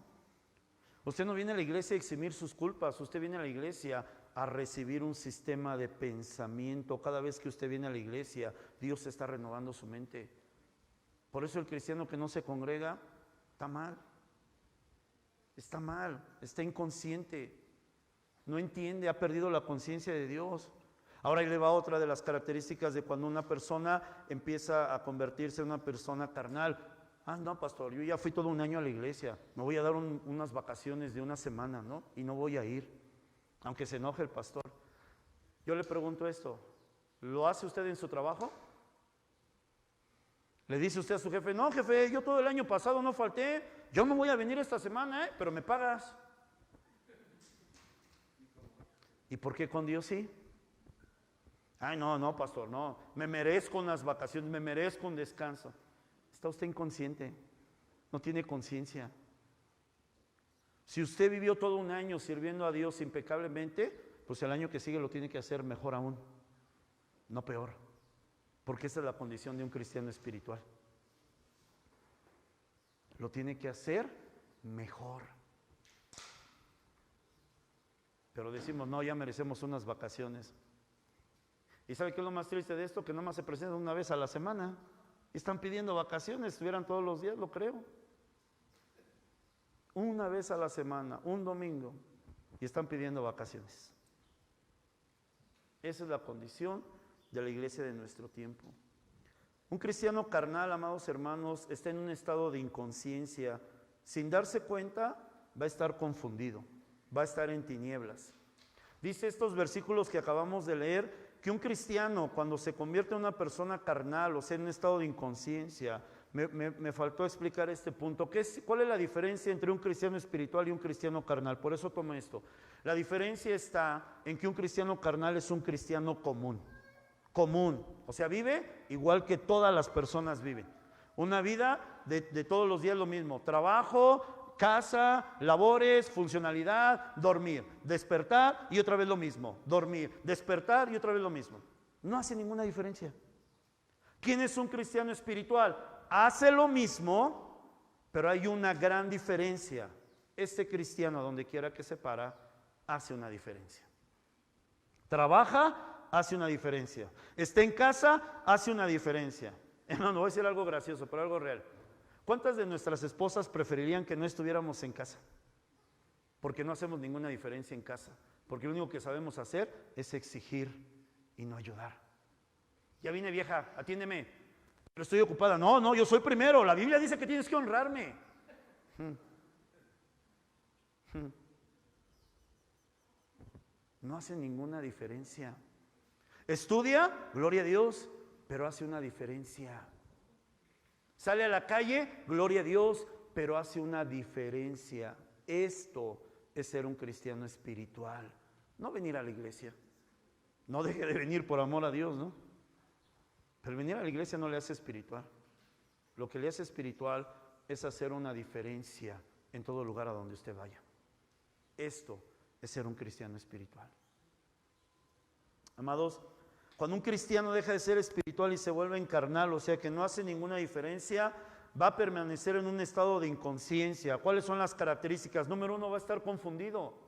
Usted no viene a la iglesia a eximir sus culpas, usted viene a la iglesia a recibir un sistema de pensamiento. Cada vez que usted viene a la iglesia, Dios está renovando su mente. Por eso el cristiano que no se congrega está mal, está inconsciente, no entiende, ha perdido la conciencia de Dios. Ahora ahí le va otra de las características de cuando una persona empieza a convertirse en una persona carnal. No, pastor, yo ya fui todo un año a la iglesia, me voy a dar unas vacaciones de una semana, ¿no? Y no voy a ir, aunque se enoje el pastor. Yo le pregunto esto, ¿lo hace usted en su trabajo? Le dice usted a su jefe, no, jefe, yo todo el año pasado no falté, yo no voy a venir esta semana, pero me pagas. ¿Y por qué con Dios sí? Ay, no, pastor, no. Me merezco unas vacaciones, me merezco un descanso. Está usted inconsciente, no tiene conciencia. Si usted vivió todo un año sirviendo a Dios impecablemente, pues el año que sigue lo tiene que hacer mejor aún, no peor, porque esa es la condición de un cristiano espiritual. Lo tiene que hacer mejor. Pero decimos, no, ya merecemos unas vacaciones. ¿Y sabe qué es lo más triste de esto? Que nomás se presentan una vez a la semana. Están pidiendo vacaciones, estuvieran todos los días, lo creo. Una vez a la semana, un domingo, y están pidiendo vacaciones. Esa es la condición de la iglesia de nuestro tiempo. Un cristiano carnal, amados hermanos, está en un estado de inconsciencia. Sin darse cuenta, va a estar confundido, va a estar en tinieblas. Dice estos versículos que acabamos de leer, que un cristiano cuando se convierte en una persona carnal, o sea, en un estado de inconsciencia, me faltó explicar este punto. ¿Cuál es la diferencia entre un cristiano espiritual y un cristiano carnal? Por eso tomo esto. La diferencia está en que un cristiano carnal es un cristiano común. Común, o sea, vive igual que todas las personas viven. Una vida de todos los días lo mismo. Trabajo, casa, labores, funcionalidad, dormir, despertar y otra vez lo mismo. Dormir, despertar y otra vez lo mismo. No hace ninguna diferencia. ¿Quién es un cristiano espiritual? Hace lo mismo, pero hay una gran diferencia. Este cristiano, donde quiera que se para, hace una diferencia. Trabaja, hace una diferencia. Está en casa, hace una diferencia. No voy a decir algo gracioso, pero algo real. ¿Cuántas de nuestras esposas preferirían que no estuviéramos en casa? Porque no hacemos ninguna diferencia en casa. Porque lo único que sabemos hacer es exigir y no ayudar. Ya vine, vieja, atiéndeme. Pero estoy ocupada. No, yo soy primero. La Biblia dice que tienes que honrarme. No hace ninguna diferencia. Estudia, gloria a Dios, pero hace una diferencia. Sale a la calle, gloria a Dios, pero hace una diferencia. Esto es ser un cristiano espiritual. No venir a la iglesia. No deje de venir por amor a Dios, ¿no? Pero venir a la iglesia no le hace espiritual. Lo que le hace espiritual es hacer una diferencia en todo lugar a donde usted vaya. Esto es ser un cristiano espiritual. Amados, cuando un cristiano deja de ser espiritual y se vuelve carnal, o sea que no hace ninguna diferencia, va a permanecer en un estado de inconsciencia. ¿Cuáles son las características? Número uno, va a estar confundido.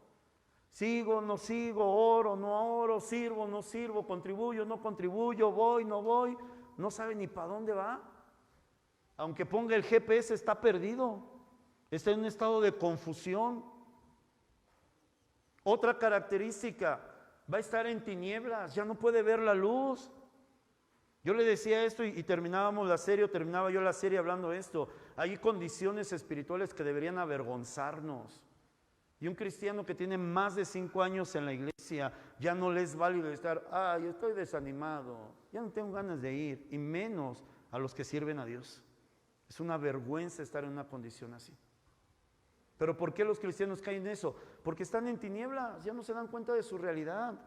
Sigo, no sigo, oro, no oro, sirvo, no sirvo, contribuyo, no contribuyo, voy, no voy. No sabe ni para dónde va. Aunque ponga el GPS, está perdido. Está en un estado de confusión. Otra característica, va a estar en tinieblas, ya no puede ver la luz. Yo le decía esto y terminábamos la serie, o terminaba yo la serie hablando de esto. Hay condiciones espirituales que deberían avergonzarnos. Y un cristiano que tiene más de 5 años en la iglesia, ya no le es válido estar, yo estoy desanimado, ya no tengo ganas de ir, y menos a los que sirven a Dios. Es una vergüenza estar en una condición así. ¿Pero por qué los cristianos caen en eso? Porque están en tinieblas, ya no se dan cuenta de su realidad.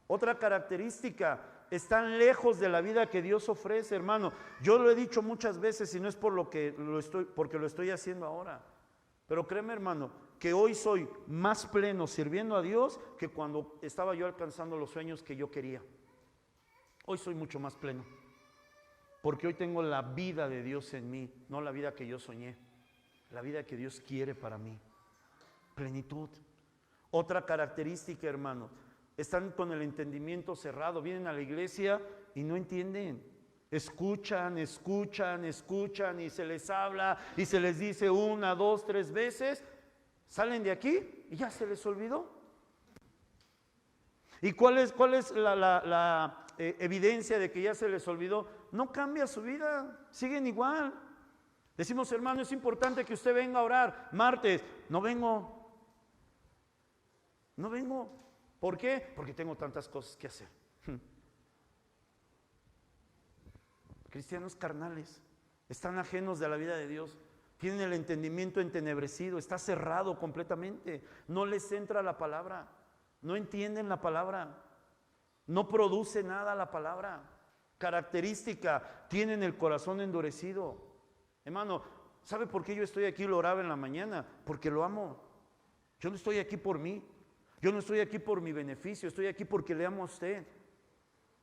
Otra característica, están lejos de la vida que Dios ofrece, hermano. Yo lo he dicho muchas veces y no es porque lo estoy haciendo ahora. Pero créeme, hermano, que hoy soy más pleno sirviendo a Dios que cuando estaba yo alcanzando los sueños que yo quería. Hoy soy mucho más pleno, porque hoy tengo la vida de Dios en mí, no la vida que yo soñé, la vida que Dios quiere para mí. Plenitud. Otra característica, hermano, están con el entendimiento cerrado, vienen a la iglesia y no entienden. Escuchan y se les habla y se les dice 1, 2, 3 veces, salen de aquí y ya se les olvidó. ¿Y cuál es la evidencia de que ya se les olvidó? No cambia su vida, siguen igual. Decimos, hermano, es importante que usted venga a orar martes. No vengo. ¿Por qué? Porque tengo tantas cosas que hacer. Cristianos carnales, están ajenos de la vida de Dios, tienen el entendimiento entenebrecido, está cerrado completamente, no les entra la palabra, No entienden la palabra. No produce nada la palabra. Característica, tienen el corazón endurecido. Hermano, ¿sabe por qué yo estoy aquí y lo oraba en la mañana? Porque lo amo. Yo no estoy aquí por mí. Yo no estoy aquí por mi beneficio. Estoy aquí porque le amo a usted.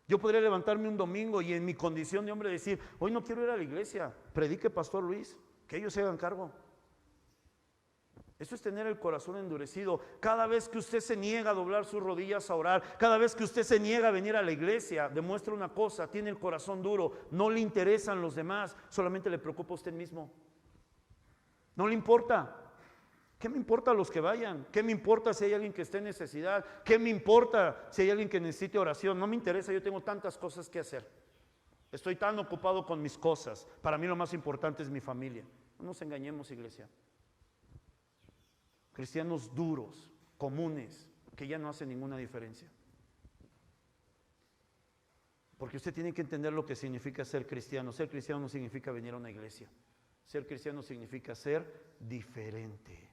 Yo podría levantarme un domingo y en mi condición de hombre decir, hoy no quiero ir a la iglesia. Predique Pastor Luis, que ellos se hagan cargo. Eso es tener el corazón endurecido. Cada vez que usted se niega a doblar sus rodillas a orar, cada vez que usted se niega a venir a la iglesia, demuestra una cosa: tiene el corazón duro, no le interesan los demás, solamente le preocupa a usted mismo. No le importa. ¿Qué me importa los que vayan? ¿Qué me importa si hay alguien que esté en necesidad? ¿Qué me importa si hay alguien que necesite oración? No me interesa, yo tengo tantas cosas que hacer. Estoy tan ocupado con mis cosas. Para mí lo más importante es mi familia. No nos engañemos, iglesia. Cristianos duros, comunes, que ya no hacen ninguna diferencia. Porque usted tiene que entender lo que significa ser cristiano. Ser cristiano no significa venir a una iglesia. Ser cristiano significa ser diferente.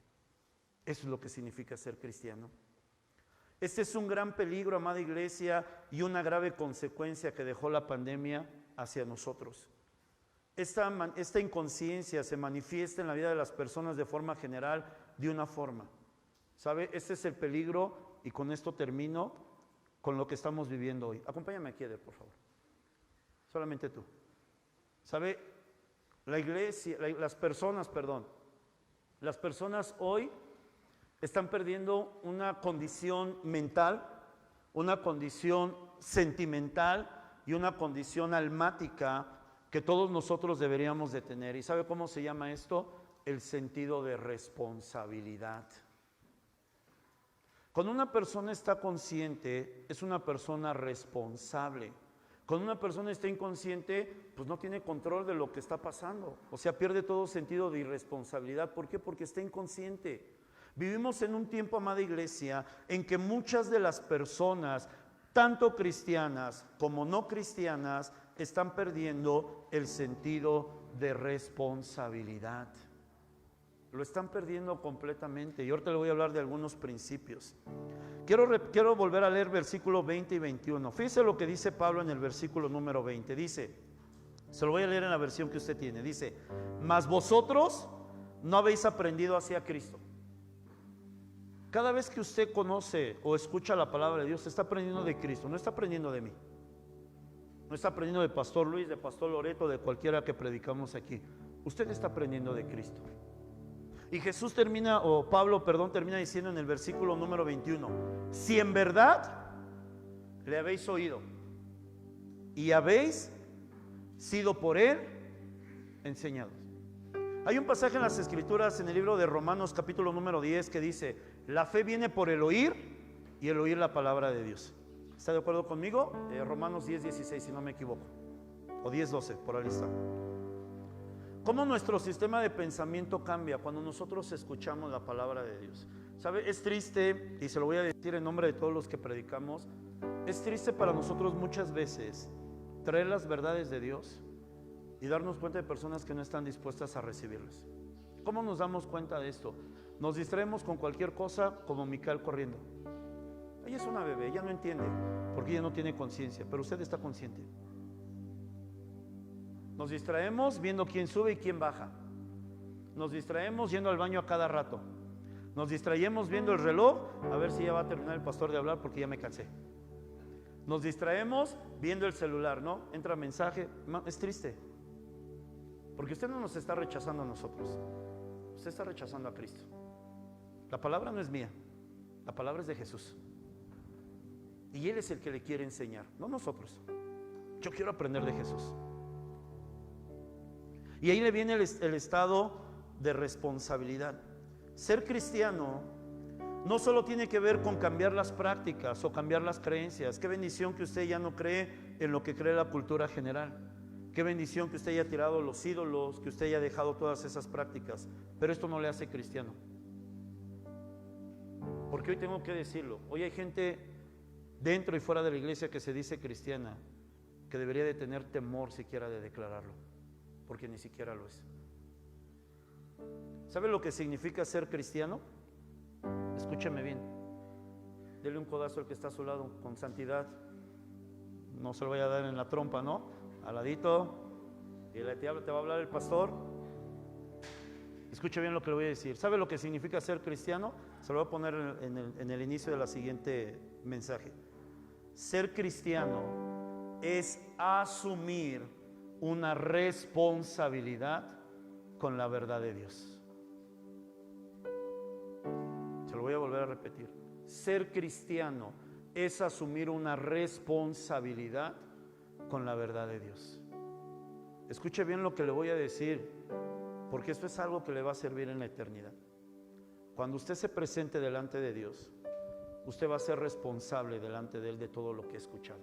Eso es lo que significa ser cristiano. Este es un gran peligro, amada iglesia, y una grave consecuencia que dejó la pandemia hacia nosotros. Esta inconsciencia se manifiesta en la vida de las personas de forma general, de una forma. ¿Sabe? Este es el peligro, y con esto termino, con lo que estamos viviendo hoy. Acompáñame aquí, Eder, por favor. Solamente tú. ¿Sabe? La iglesia, las personas hoy están perdiendo una condición mental, una condición sentimental y una condición almática que todos nosotros deberíamos de tener. ¿Y sabe cómo se llama esto? El sentido de responsabilidad. Cuando una persona está consciente, es una persona responsable. Cuando una persona está inconsciente, pues no tiene control de lo que está pasando. O sea, pierde todo sentido de irresponsabilidad. ¿Por qué? Porque está inconsciente. Vivimos en un tiempo, amada iglesia, en que muchas de las personas, tanto cristianas como no cristianas, están perdiendo el sentido de responsabilidad. Lo están perdiendo completamente. Y ahorita le voy a hablar de algunos principios. Quiero volver a leer versículos 20 y 21. Fíjese lo que dice Pablo en el versículo número 20. Dice, se lo voy a leer en la versión que usted tiene. Dice, mas vosotros no habéis aprendido hacia Cristo. Cada vez que usted conoce o escucha la palabra de Dios, está aprendiendo de Cristo, no está aprendiendo de mí. No está aprendiendo de Pastor Luis, de Pastor Loreto, de cualquiera que predicamos aquí. Usted está aprendiendo de Cristo. Y Jesús termina diciendo en el versículo número 21, si en verdad le habéis oído y habéis sido por él enseñados. Hay un pasaje en las Escrituras, en el libro de Romanos capítulo número 10, que dice, la fe viene por el oír y el oír la palabra de Dios. ¿Está de acuerdo conmigo? Romanos 10, 16, si no me equivoco, o 10, 12, por ahí está. ¿Cómo nuestro sistema de pensamiento cambia cuando nosotros escuchamos la palabra de Dios? ¿Sabe? Es triste, y se lo voy a decir en nombre de todos los que predicamos, es triste para nosotros muchas veces traer las verdades de Dios y darnos cuenta de personas que no están dispuestas a recibirlas. ¿Cómo nos damos cuenta de esto? Nos distraemos con cualquier cosa, como Micael corriendo. Ella es una bebé, ella no entiende, porque ella no tiene conciencia, pero usted está consciente. Nos distraemos viendo quién sube y quién baja. Nos distraemos yendo al baño a cada rato. Nos distraemos viendo el reloj, a ver si ya va a terminar el pastor de hablar porque ya me cansé. Nos distraemos viendo el celular, ¿no? Entra mensaje, es triste. Porque usted no nos está rechazando a nosotros, usted está rechazando a Cristo. La palabra no es mía, la palabra es de Jesús. Y Él es el que le quiere enseñar, no nosotros. Yo quiero aprender de Jesús. Y ahí le viene el estado de responsabilidad. Ser cristiano no solo tiene que ver con cambiar las prácticas o cambiar las creencias. Qué bendición que usted ya no cree en lo que cree la cultura general. Qué bendición que usted haya tirado los ídolos, que usted haya dejado todas esas prácticas. Pero esto no le hace cristiano. Porque hoy tengo que decirlo. Hoy hay gente dentro y fuera de la iglesia que se dice cristiana, que debería de tener temor siquiera de declararlo, porque ni siquiera lo es. ¿Sabe lo que significa ser cristiano? Escúcheme bien. Dele un codazo al que está a su lado con santidad. No se lo vaya a dar en la trompa, ¿no? Al ladito. Y te va a hablar el pastor. Escuche bien lo que le voy a decir. ¿Sabe lo que significa ser cristiano? Se lo voy a poner en el inicio de la siguiente mensaje. Ser cristiano es asumir una responsabilidad con la verdad de Dios. Se lo voy a volver a repetir. Ser cristiano es asumir una responsabilidad con la verdad de Dios. Escuche bien lo que le voy a decir, porque esto es algo que le va a servir en la eternidad. Cuando usted se presente delante de Dios, usted va a ser responsable delante de Él de todo lo que ha escuchado.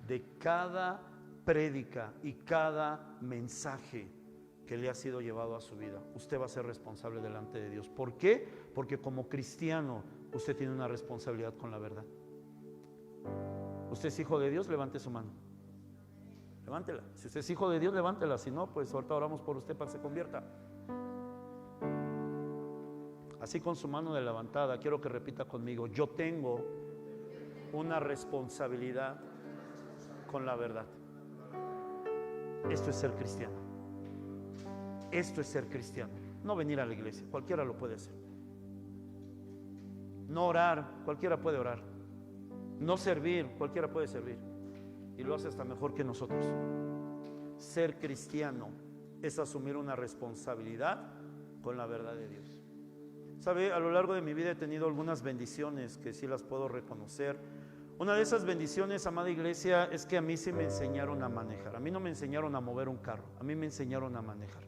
De cada prédica y cada mensaje que le ha sido llevado a su vida, usted va a ser responsable delante de Dios. ¿Por qué? Porque como cristiano usted tiene una responsabilidad con la verdad. ¿Usted es hijo de Dios? Levante su mano. Levántela. Si usted es hijo de Dios, levántela. Si no, pues ahorita oramos por usted para que se convierta. Así con su mano de levantada, quiero que repita conmigo: yo tengo una responsabilidad con la verdad. Esto es ser cristiano. Esto es ser cristiano. No venir a la iglesia, cualquiera lo puede hacer. No orar, cualquiera puede orar. No servir, cualquiera puede servir. Y lo hace hasta mejor que nosotros. Ser cristiano es asumir una responsabilidad con la verdad de Dios. ¿Sabe? A lo largo de mi vida he tenido algunas bendiciones que sí las puedo reconocer. Una de esas bendiciones, amada iglesia, es que a mí sí me enseñaron a manejar. A mí no me enseñaron a mover un carro, a mí me enseñaron a manejar.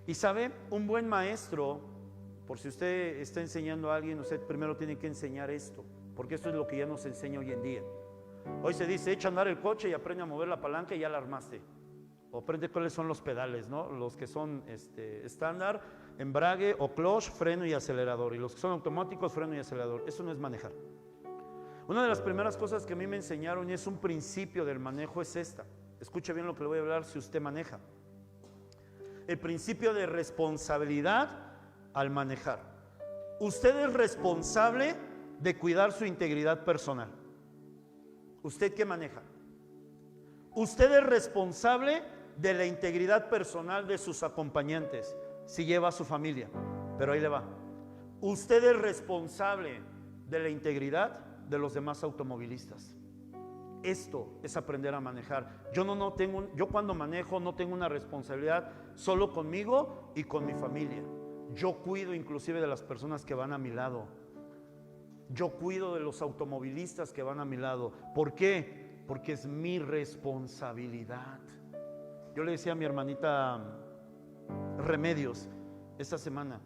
Y sabe, un buen maestro, por si usted está enseñando a alguien, usted primero tiene que enseñar esto, porque esto es lo que ya nos enseña hoy en día. Hoy se dice, echa a andar el coche y aprende a mover la palanca y ya la armaste. O aprende cuáles son los pedales, ¿no? Los que son estándar, embrague o clutch, freno y acelerador. Y los que son automáticos, freno y acelerador. Eso no es manejar. Una de las primeras cosas que a mí me enseñaron, y es un principio del manejo, es esta. Escuche bien lo que le voy a hablar si usted maneja. El principio de responsabilidad al manejar. Usted es responsable de cuidar su integridad personal. ¿Usted qué maneja? Usted es responsable de la integridad personal de sus acompañantes, si lleva a su familia. Pero ahí le va. Usted es responsable de la integridad de los demás automovilistas. Esto es aprender a manejar. Yo cuando manejo no tengo una responsabilidad solo conmigo y con mi familia. Yo cuido inclusive de las personas que van a mi lado. Yo cuido de los automovilistas que van a mi lado. ¿Por qué? Porque es mi responsabilidad. Yo le decía a mi hermanita Remedios esta semana,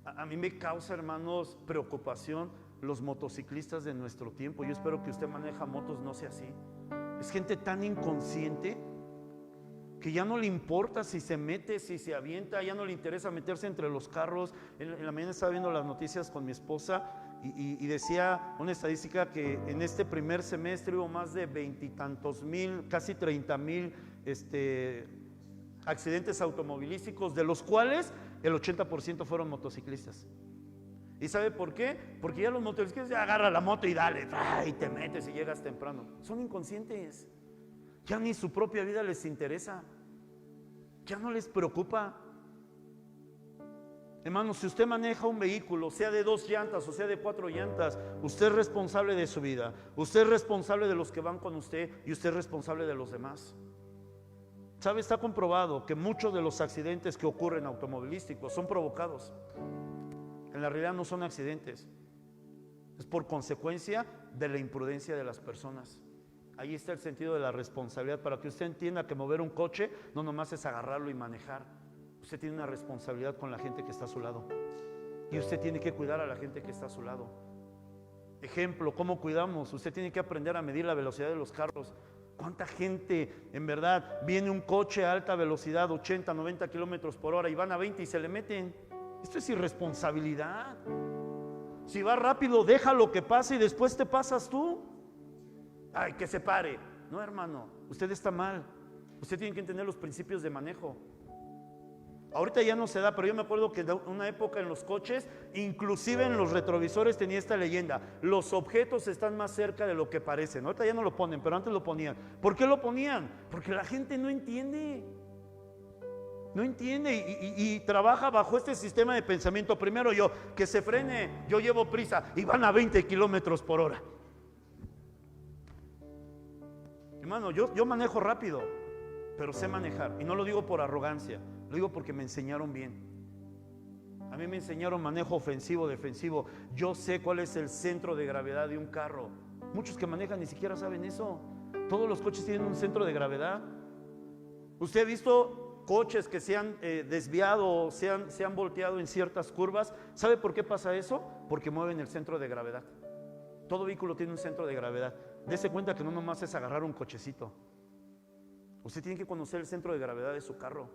a mí me causa, hermanos, preocupación los motociclistas de nuestro tiempo. Yo espero que usted maneja motos no sea así. Es gente tan inconsciente que ya no le importa si se mete, si se avienta, ya no le interesa meterse entre los carros. En la mañana estaba viendo las noticias con mi esposa y decía una estadística que en este primer semestre hubo más de 20 y tantos mil, casi 30,000 accidentes automovilísticos, de los cuales el 80% fueron motociclistas. ¿Y sabe por qué? Porque ya los motociclistas ya agarra la moto y dale, y te metes y llegas temprano. Son inconscientes. Ya ni su propia vida les interesa. Ya no les preocupa. Hermano, si usted maneja un vehículo, sea de 2 llantas o sea de 4 llantas, usted es responsable de su vida. Usted es responsable de los que van con usted y usted es responsable de los demás. ¿Sabe? Está comprobado que muchos de los accidentes que ocurren automovilísticos son provocados. En la realidad no son accidentes, es por consecuencia de la imprudencia de las personas. Ahí está el sentido de la responsabilidad, para que usted entienda que mover un coche no nomás es agarrarlo y manejar. Usted tiene una responsabilidad con la gente que está a su lado y usted tiene que cuidar a la gente que está a su lado. Ejemplo, ¿cómo cuidamos? Usted tiene que aprender a medir la velocidad de los carros. ¿Cuánta gente, en verdad, viene un coche a alta velocidad, 80, 90 kilómetros por hora y van a 20 y se le meten? Esto es irresponsabilidad. Si va rápido, déjalo que pase y después te pasas tú. Ay, que se pare. No, hermano, usted está mal. Usted tiene que entender los principios de manejo. Ahorita ya no se da, pero yo me acuerdo que de una época en los coches, inclusive en los retrovisores tenía esta leyenda: los objetos están más cerca de lo que parecen. Ahorita ya no lo ponen, pero antes lo ponían. ¿Por qué lo ponían? Porque la gente no entiende. No entiende y trabaja bajo este sistema de pensamiento. Primero yo, que se frene, yo llevo prisa, y van a 20 kilómetros por hora. Hermano, yo manejo rápido, pero sé manejar, y no lo digo por arrogancia, lo digo porque me enseñaron bien. A mí me enseñaron manejo ofensivo, defensivo. Yo sé cuál es el centro de gravedad de un carro. Muchos que manejan ni siquiera saben eso. Todos los coches tienen un centro de gravedad. ¿Usted ha visto coches que se han desviado, se han volteado en ciertas curvas? ¿Sabe por qué pasa eso? Porque mueven el centro de gravedad. Todo vehículo tiene un centro de gravedad. Dese cuenta que no nomás es agarrar un cochecito. Usted tiene que conocer el centro de gravedad de su carro.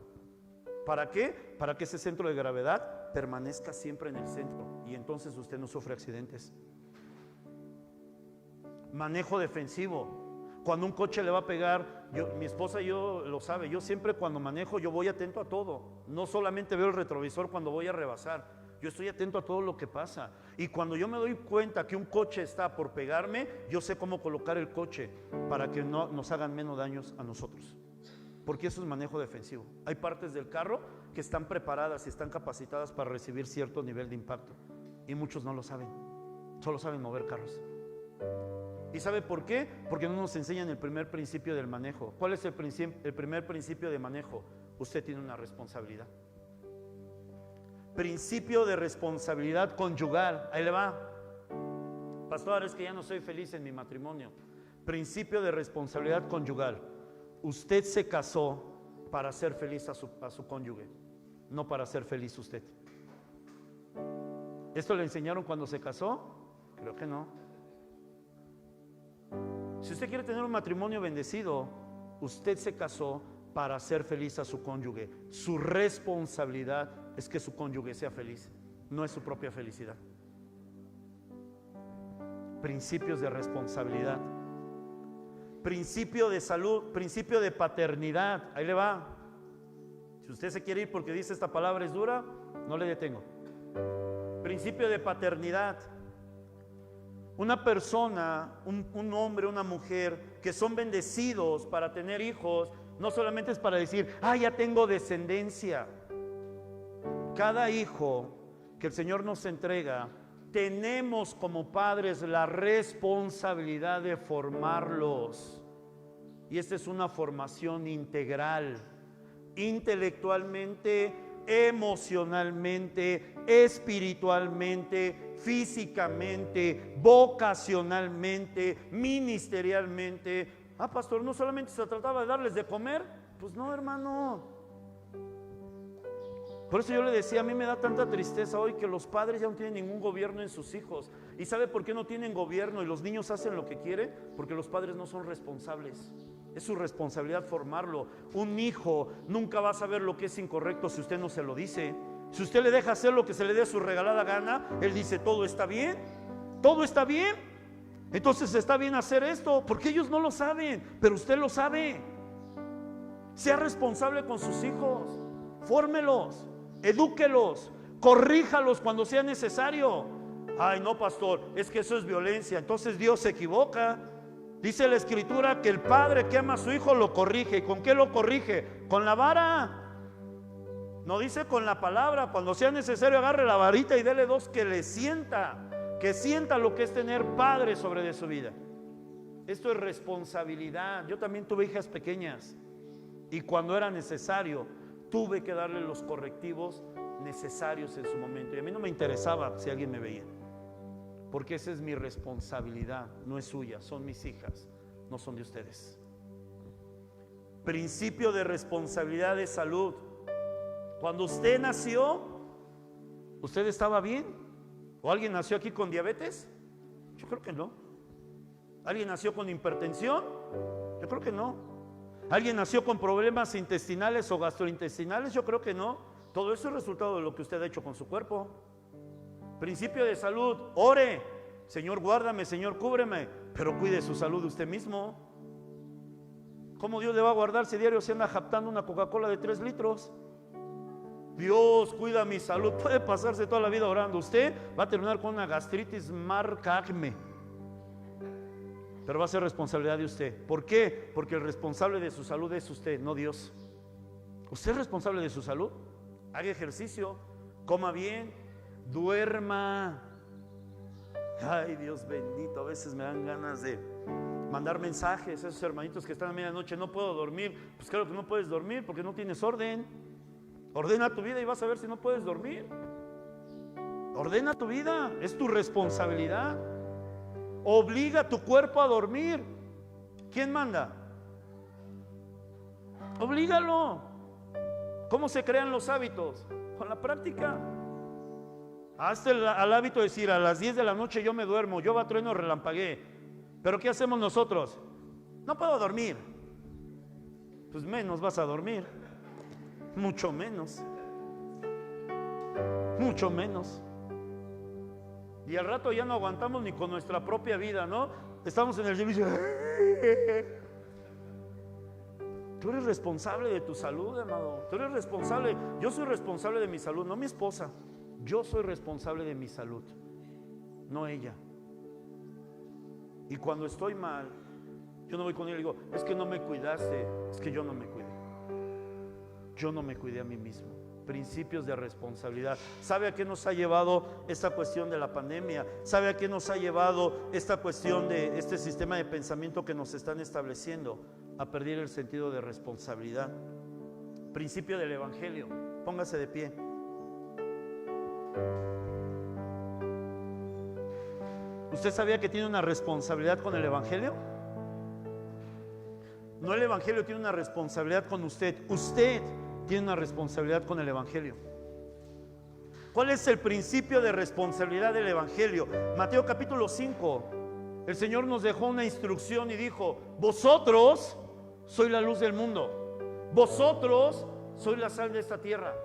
¿Para qué? Para que ese centro de gravedad permanezca siempre en el centro, y entonces usted no sufre accidentes. Manejo defensivo. Cuando un coche le va a pegar, mi esposa y yo lo sabe, yo siempre cuando manejo yo voy atento a todo. No solamente veo el retrovisor cuando voy a rebasar, yo estoy atento a todo lo que pasa. Y cuando yo me doy cuenta que un coche está por pegarme, yo sé cómo colocar el coche para que no nos hagan menos daños a nosotros. Porque eso es manejo defensivo. Hay partes del carro que están preparadas y están capacitadas para recibir cierto nivel de impacto, y muchos no lo saben, solo saben mover carros. ¿Y sabe por qué? Porque no nos enseñan el primer principio del manejo. ¿Cuál es el primer principio de manejo? Usted tiene una responsabilidad. Principio de responsabilidad conyugal. Ahí le va. Pastor, es que ya no soy feliz en mi matrimonio. Principio de responsabilidad conyugal. Usted se casó para ser feliz a su cónyuge, no para ser feliz usted. ¿Esto le enseñaron cuando se casó? Creo que no. Si usted quiere tener un matrimonio bendecido, usted se casó para hacer feliz a su cónyuge. Su responsabilidad es que su cónyuge sea feliz, no es su propia felicidad. Principios de responsabilidad. Principio de salud, principio de paternidad. Ahí le va. Si usted se quiere ir porque dice esta palabra es dura, no le detengo. Principio de paternidad. Una persona, un hombre, una mujer que son bendecidos para tener hijos, no solamente es para decir, ya tengo descendencia. Cada hijo que el Señor nos entrega, tenemos como padres la responsabilidad de formarlos. Y esta es una formación integral, intelectualmente, emocionalmente, espiritualmente, físicamente, vocacionalmente, ministerialmente. Pastor, ¿no solamente se trataba de darles de comer? Pues no, hermano. Por eso yo le decía, a mí me da tanta tristeza hoy que los padres ya no tienen ningún gobierno en sus hijos. ¿Y sabe por qué no tienen gobierno y los niños hacen lo que quieren? Porque los padres no son responsables. Es su responsabilidad formarlo. Un hijo nunca va a saber lo que es incorrecto si usted no se lo dice. Si usted le deja hacer lo que se le dé su regalada gana, él dice, todo está bien, todo está bien. Entonces está bien hacer esto, porque ellos no lo saben, pero usted lo sabe. Sea responsable con sus hijos, fórmelos, edúquelos, corríjalos cuando sea necesario. Ay, no, pastor, es que eso es violencia. Entonces Dios se equivoca. Dice la Escritura que el padre que ama a su hijo lo corrige. ¿Y con qué lo corrige? Con la vara. No dice con la palabra. Cuando sea necesario agarre la varita y dele dos, que le sienta, que sienta lo que es tener padre sobre de su vida. Esto es responsabilidad. Yo también tuve hijas pequeñas y cuando era necesario tuve que darle los correctivos necesarios en su momento. Y a mí no me interesaba si alguien me veía, porque esa es mi responsabilidad, no es suya. Son mis hijas, no son de ustedes. Principio de responsabilidad de salud. Cuando usted nació, ¿usted estaba bien? ¿O alguien nació aquí con diabetes? Yo creo que no. ¿Alguien nació con hipertensión? Yo creo que no. ¿Alguien nació con problemas intestinales o gastrointestinales? Yo creo que no. Todo eso es resultado de lo que usted ha hecho con su cuerpo. Principio de salud, ore. Señor, guárdame, Señor, cúbreme, pero cuide su salud usted mismo. ¿Cómo Dios le va a guardar si diario se anda japtando una Coca-Cola de 3 litros? Dios cuida mi salud. Puede pasarse toda la vida orando. Usted va a terminar con una gastritis marca acme, pero va a ser responsabilidad de usted. ¿Por qué? Porque el responsable de su salud es usted, no Dios. Usted es responsable de su salud. Haga ejercicio, coma bien, duerma. Ay, Dios bendito, a veces me dan ganas de mandar mensajes a esos hermanitos que están a medianoche: no puedo dormir. Pues claro que no puedes dormir porque no tienes orden. Ordena tu vida y vas a ver si no puedes dormir. Ordena tu vida, es tu responsabilidad. Obliga a tu cuerpo a dormir. ¿Quién manda? Oblígalo. ¿Cómo se crean los hábitos? Con la práctica. Hazte al hábito de decir: a las 10 de la noche yo me duermo, yo trueno, relampagué. Pero ¿qué hacemos nosotros? No puedo dormir. Pues menos vas a dormir. Mucho menos. Mucho menos. Y al rato ya no aguantamos ni con nuestra propia vida, ¿no? Estamos en el servicio. Tú eres responsable de tu salud, amado. Tú eres responsable. Yo soy responsable de mi salud, no mi esposa. Yo soy responsable de mi salud, no ella. Y cuando estoy mal, yo no voy con ella y digo: es que no me cuidaste. Es que yo no me cuidé. Yo no me cuidé a mí mismo. Principios de responsabilidad. ¿Sabe a qué nos ha llevado esta cuestión de la pandemia? ¿Sabe a qué nos ha llevado esta cuestión de este sistema de pensamiento que nos están estableciendo? A perder el sentido de responsabilidad. Principio del Evangelio. Póngase de pie. ¿Usted sabía que tiene una responsabilidad con el Evangelio? No, el Evangelio tiene una responsabilidad con usted. Usted tiene una responsabilidad con el Evangelio. ¿Cuál es el principio de responsabilidad del Evangelio? Mateo capítulo 5. El Señor nos dejó una instrucción y dijo: vosotros sois la luz del mundo. Vosotros sois la sal de esta tierra.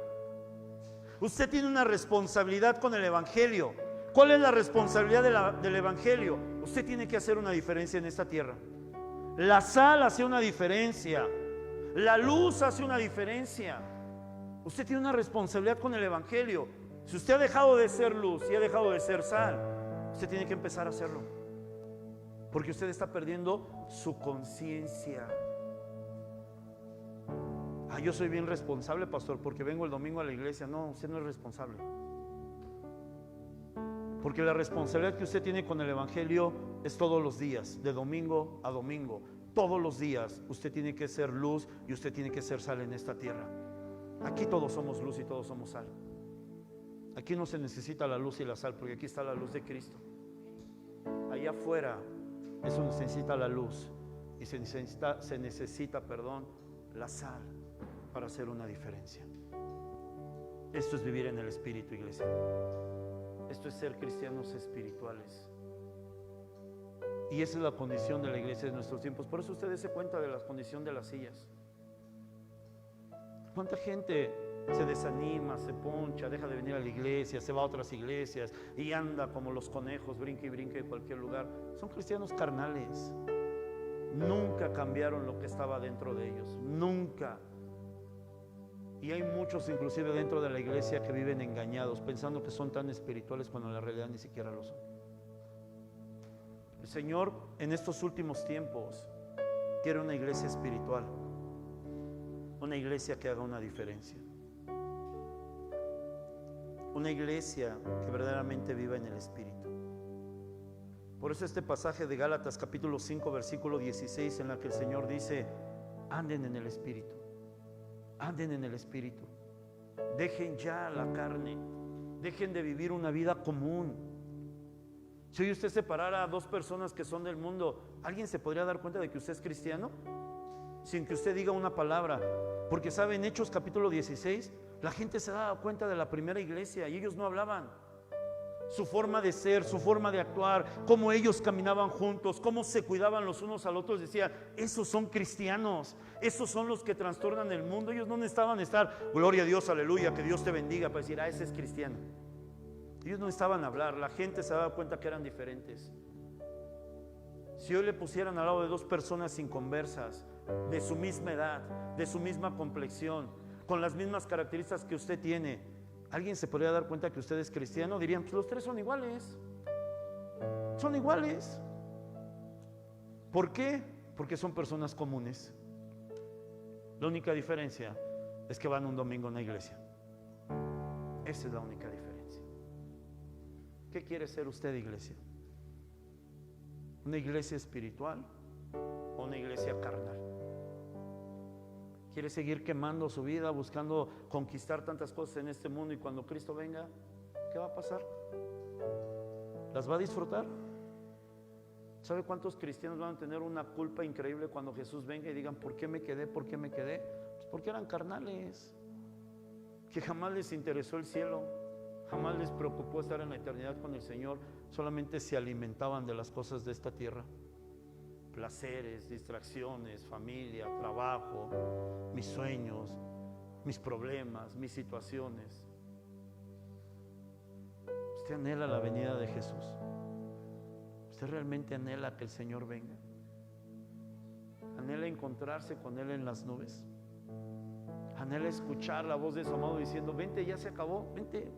Usted tiene una responsabilidad con el Evangelio. ¿Cuál es la responsabilidad del Evangelio? Usted tiene que hacer una diferencia en esta tierra. La sal hace una diferencia. La luz hace una diferencia. Usted tiene una responsabilidad con el Evangelio. Si usted ha dejado de ser luz y ha dejado de ser sal, usted tiene que empezar a hacerlo, porque usted está perdiendo su conciencia. Yo soy bien responsable, pastor, porque vengo el domingo a la iglesia. No, usted no es responsable, porque la responsabilidad que usted tiene con el Evangelio es todos los días, de domingo a domingo. Todos los días usted tiene que ser luz y usted tiene que ser sal en esta tierra. Aquí todos somos luz y todos somos sal. Aquí no se necesita la luz y la sal, porque aquí está la luz de Cristo. Allá afuera eso necesita la luz y se necesita la sal para hacer una diferencia. Esto es vivir en el Espíritu, iglesia. Esto es ser cristianos espirituales. Y esa es la condición de la iglesia de nuestros tiempos. Por eso ustedes se cuenta de la condición de las sillas. ¿Cuánta gente se desanima, se poncha, deja de venir a la iglesia, se va a otras iglesias y anda como los conejos, brinca y brinca en cualquier lugar? Son cristianos carnales. Nunca cambiaron lo que estaba dentro de ellos. Nunca. Y hay muchos inclusive dentro de la iglesia que viven engañados, pensando que son tan espirituales cuando en la realidad ni siquiera lo son. El Señor en estos últimos tiempos quiere una iglesia espiritual, una iglesia que haga una diferencia, una iglesia que verdaderamente viva en el Espíritu. Por eso este pasaje de Gálatas capítulo 5 versículo 16, en la que el Señor dice: anden en el Espíritu, anden en el Espíritu, dejen ya la carne, dejen de vivir una vida común. Si hoy usted separara a dos personas que son del mundo, ¿alguien se podría dar cuenta de que usted es cristiano? Sin que usted diga una palabra. Porque sabe, en Hechos capítulo 16, la gente se daba cuenta de la primera iglesia y ellos no hablaban. Su forma de ser, su forma de actuar, cómo ellos caminaban juntos, cómo se cuidaban los unos al otro. Decía: esos son cristianos, esos son los que trastornan el mundo. Ellos no necesitaban estar, gloria a Dios, aleluya, que Dios te bendiga, para decir: ese es cristiano. Ellos no estaban a hablar, la gente se daba cuenta que eran diferentes. Si hoy le pusieran al lado de dos personas inconversas, de su misma edad, de su misma complexión, con las mismas características que usted tiene, ¿alguien se podría dar cuenta que usted es cristiano? Dirían, pues los tres son iguales. Son iguales. ¿Por qué? Porque son personas comunes. La única diferencia es que van un domingo a una iglesia. Esa es la única diferencia. ¿Qué quiere ser usted, iglesia? ¿Una iglesia espiritual o una iglesia carnal? ¿Quiere seguir quemando su vida, buscando conquistar tantas cosas en este mundo, y cuando Cristo venga, qué va a pasar? ¿Las va a disfrutar? ¿Sabe cuántos cristianos van a tener una culpa increíble cuando Jesús venga y digan, ¿por qué me quedé? ¿Por qué me quedé? Pues porque eran carnales, que jamás les interesó el cielo, jamás les preocupó estar en la eternidad con el Señor, solamente se alimentaban de las cosas de esta tierra. Placeres, distracciones, familia, trabajo, mis sueños, mis problemas, mis situaciones. ¿Usted anhela la venida de Jesús? ¿Usted realmente anhela que el Señor venga? ¿Anhela encontrarse con Él en las nubes? ¿Anhela escuchar la voz de su amado diciendo, vente, ya se acabó, vente,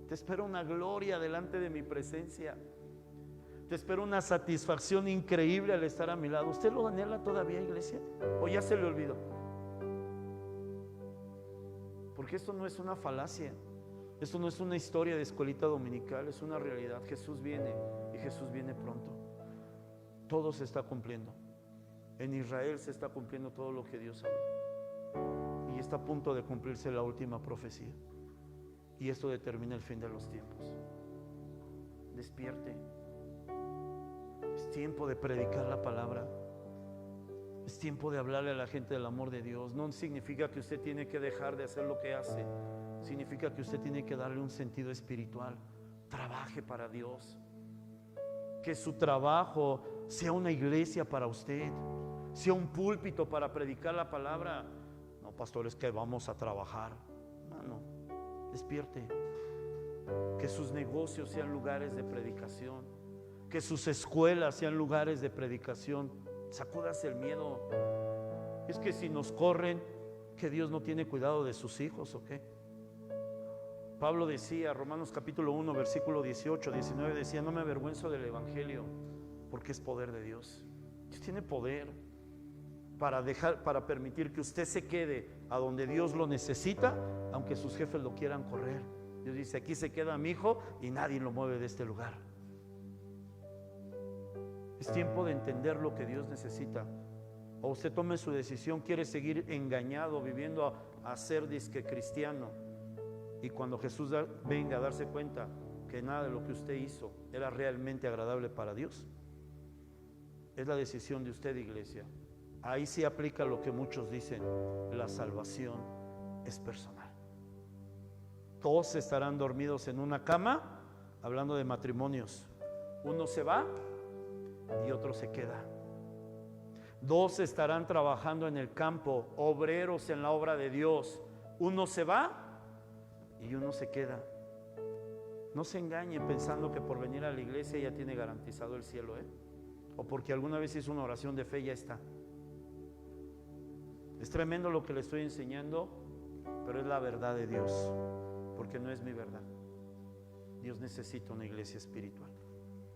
te espero una gloria delante de mi presencia, te espero una satisfacción increíble al estar a mi lado? ¿Usted lo anhela todavía, iglesia? ¿O ya se le olvidó? Porque esto no es una falacia, esto no es una historia de escuelita dominical, es una realidad. Jesús viene, y Jesús viene pronto. Todo se está cumpliendo. En Israel se está cumpliendo todo lo que Dios habló, y está a punto de cumplirse la última profecía, y esto determina el fin de los tiempos. Despierte. Es tiempo de predicar la palabra. Es tiempo de hablarle a la gente del amor de Dios. No significa que usted tiene que dejar de hacer lo que hace, significa que usted tiene que darle un sentido espiritual. Trabaje para Dios. Que su trabajo sea una iglesia para usted, sea un púlpito para predicar la palabra. No, pastor, es que vamos a trabajar. No, despierte. Que sus negocios sean lugares de predicación, que sus escuelas sean lugares de predicación. Sacúdase el miedo. Es que si nos corren, que Dios no tiene cuidado de sus hijos, ¿o qué? Pablo decía, Romanos capítulo 1, versículo 18, 19, decía, no me avergüenzo del evangelio, porque es poder de Dios. Dios tiene poder para permitir que usted se quede a donde Dios lo necesita, aunque sus jefes lo quieran correr. Dios dice, aquí se queda mi hijo y nadie lo mueve de este lugar. Es tiempo de entender lo que Dios necesita. O usted tome su decisión, quiere seguir engañado, viviendo a ser disque cristiano, y cuando Jesús venga a darse cuenta que nada de lo que usted hizo era realmente agradable para Dios. Es la decisión de usted, iglesia. Ahí sí aplica lo que muchos dicen, la salvación es personal. Todos estarán dormidos en una cama, hablando de matrimonios. Uno se va y otro se queda. Dos estarán trabajando en el campo, obreros en la obra de Dios. Uno se va y uno se queda. No se engañen pensando que por venir a la iglesia ya tiene garantizado el cielo, o porque alguna vez hizo una oración de fe, ya está. Es tremendo lo que le estoy enseñando, pero es la verdad de Dios, porque no es mi verdad. Dios necesita una iglesia espiritual.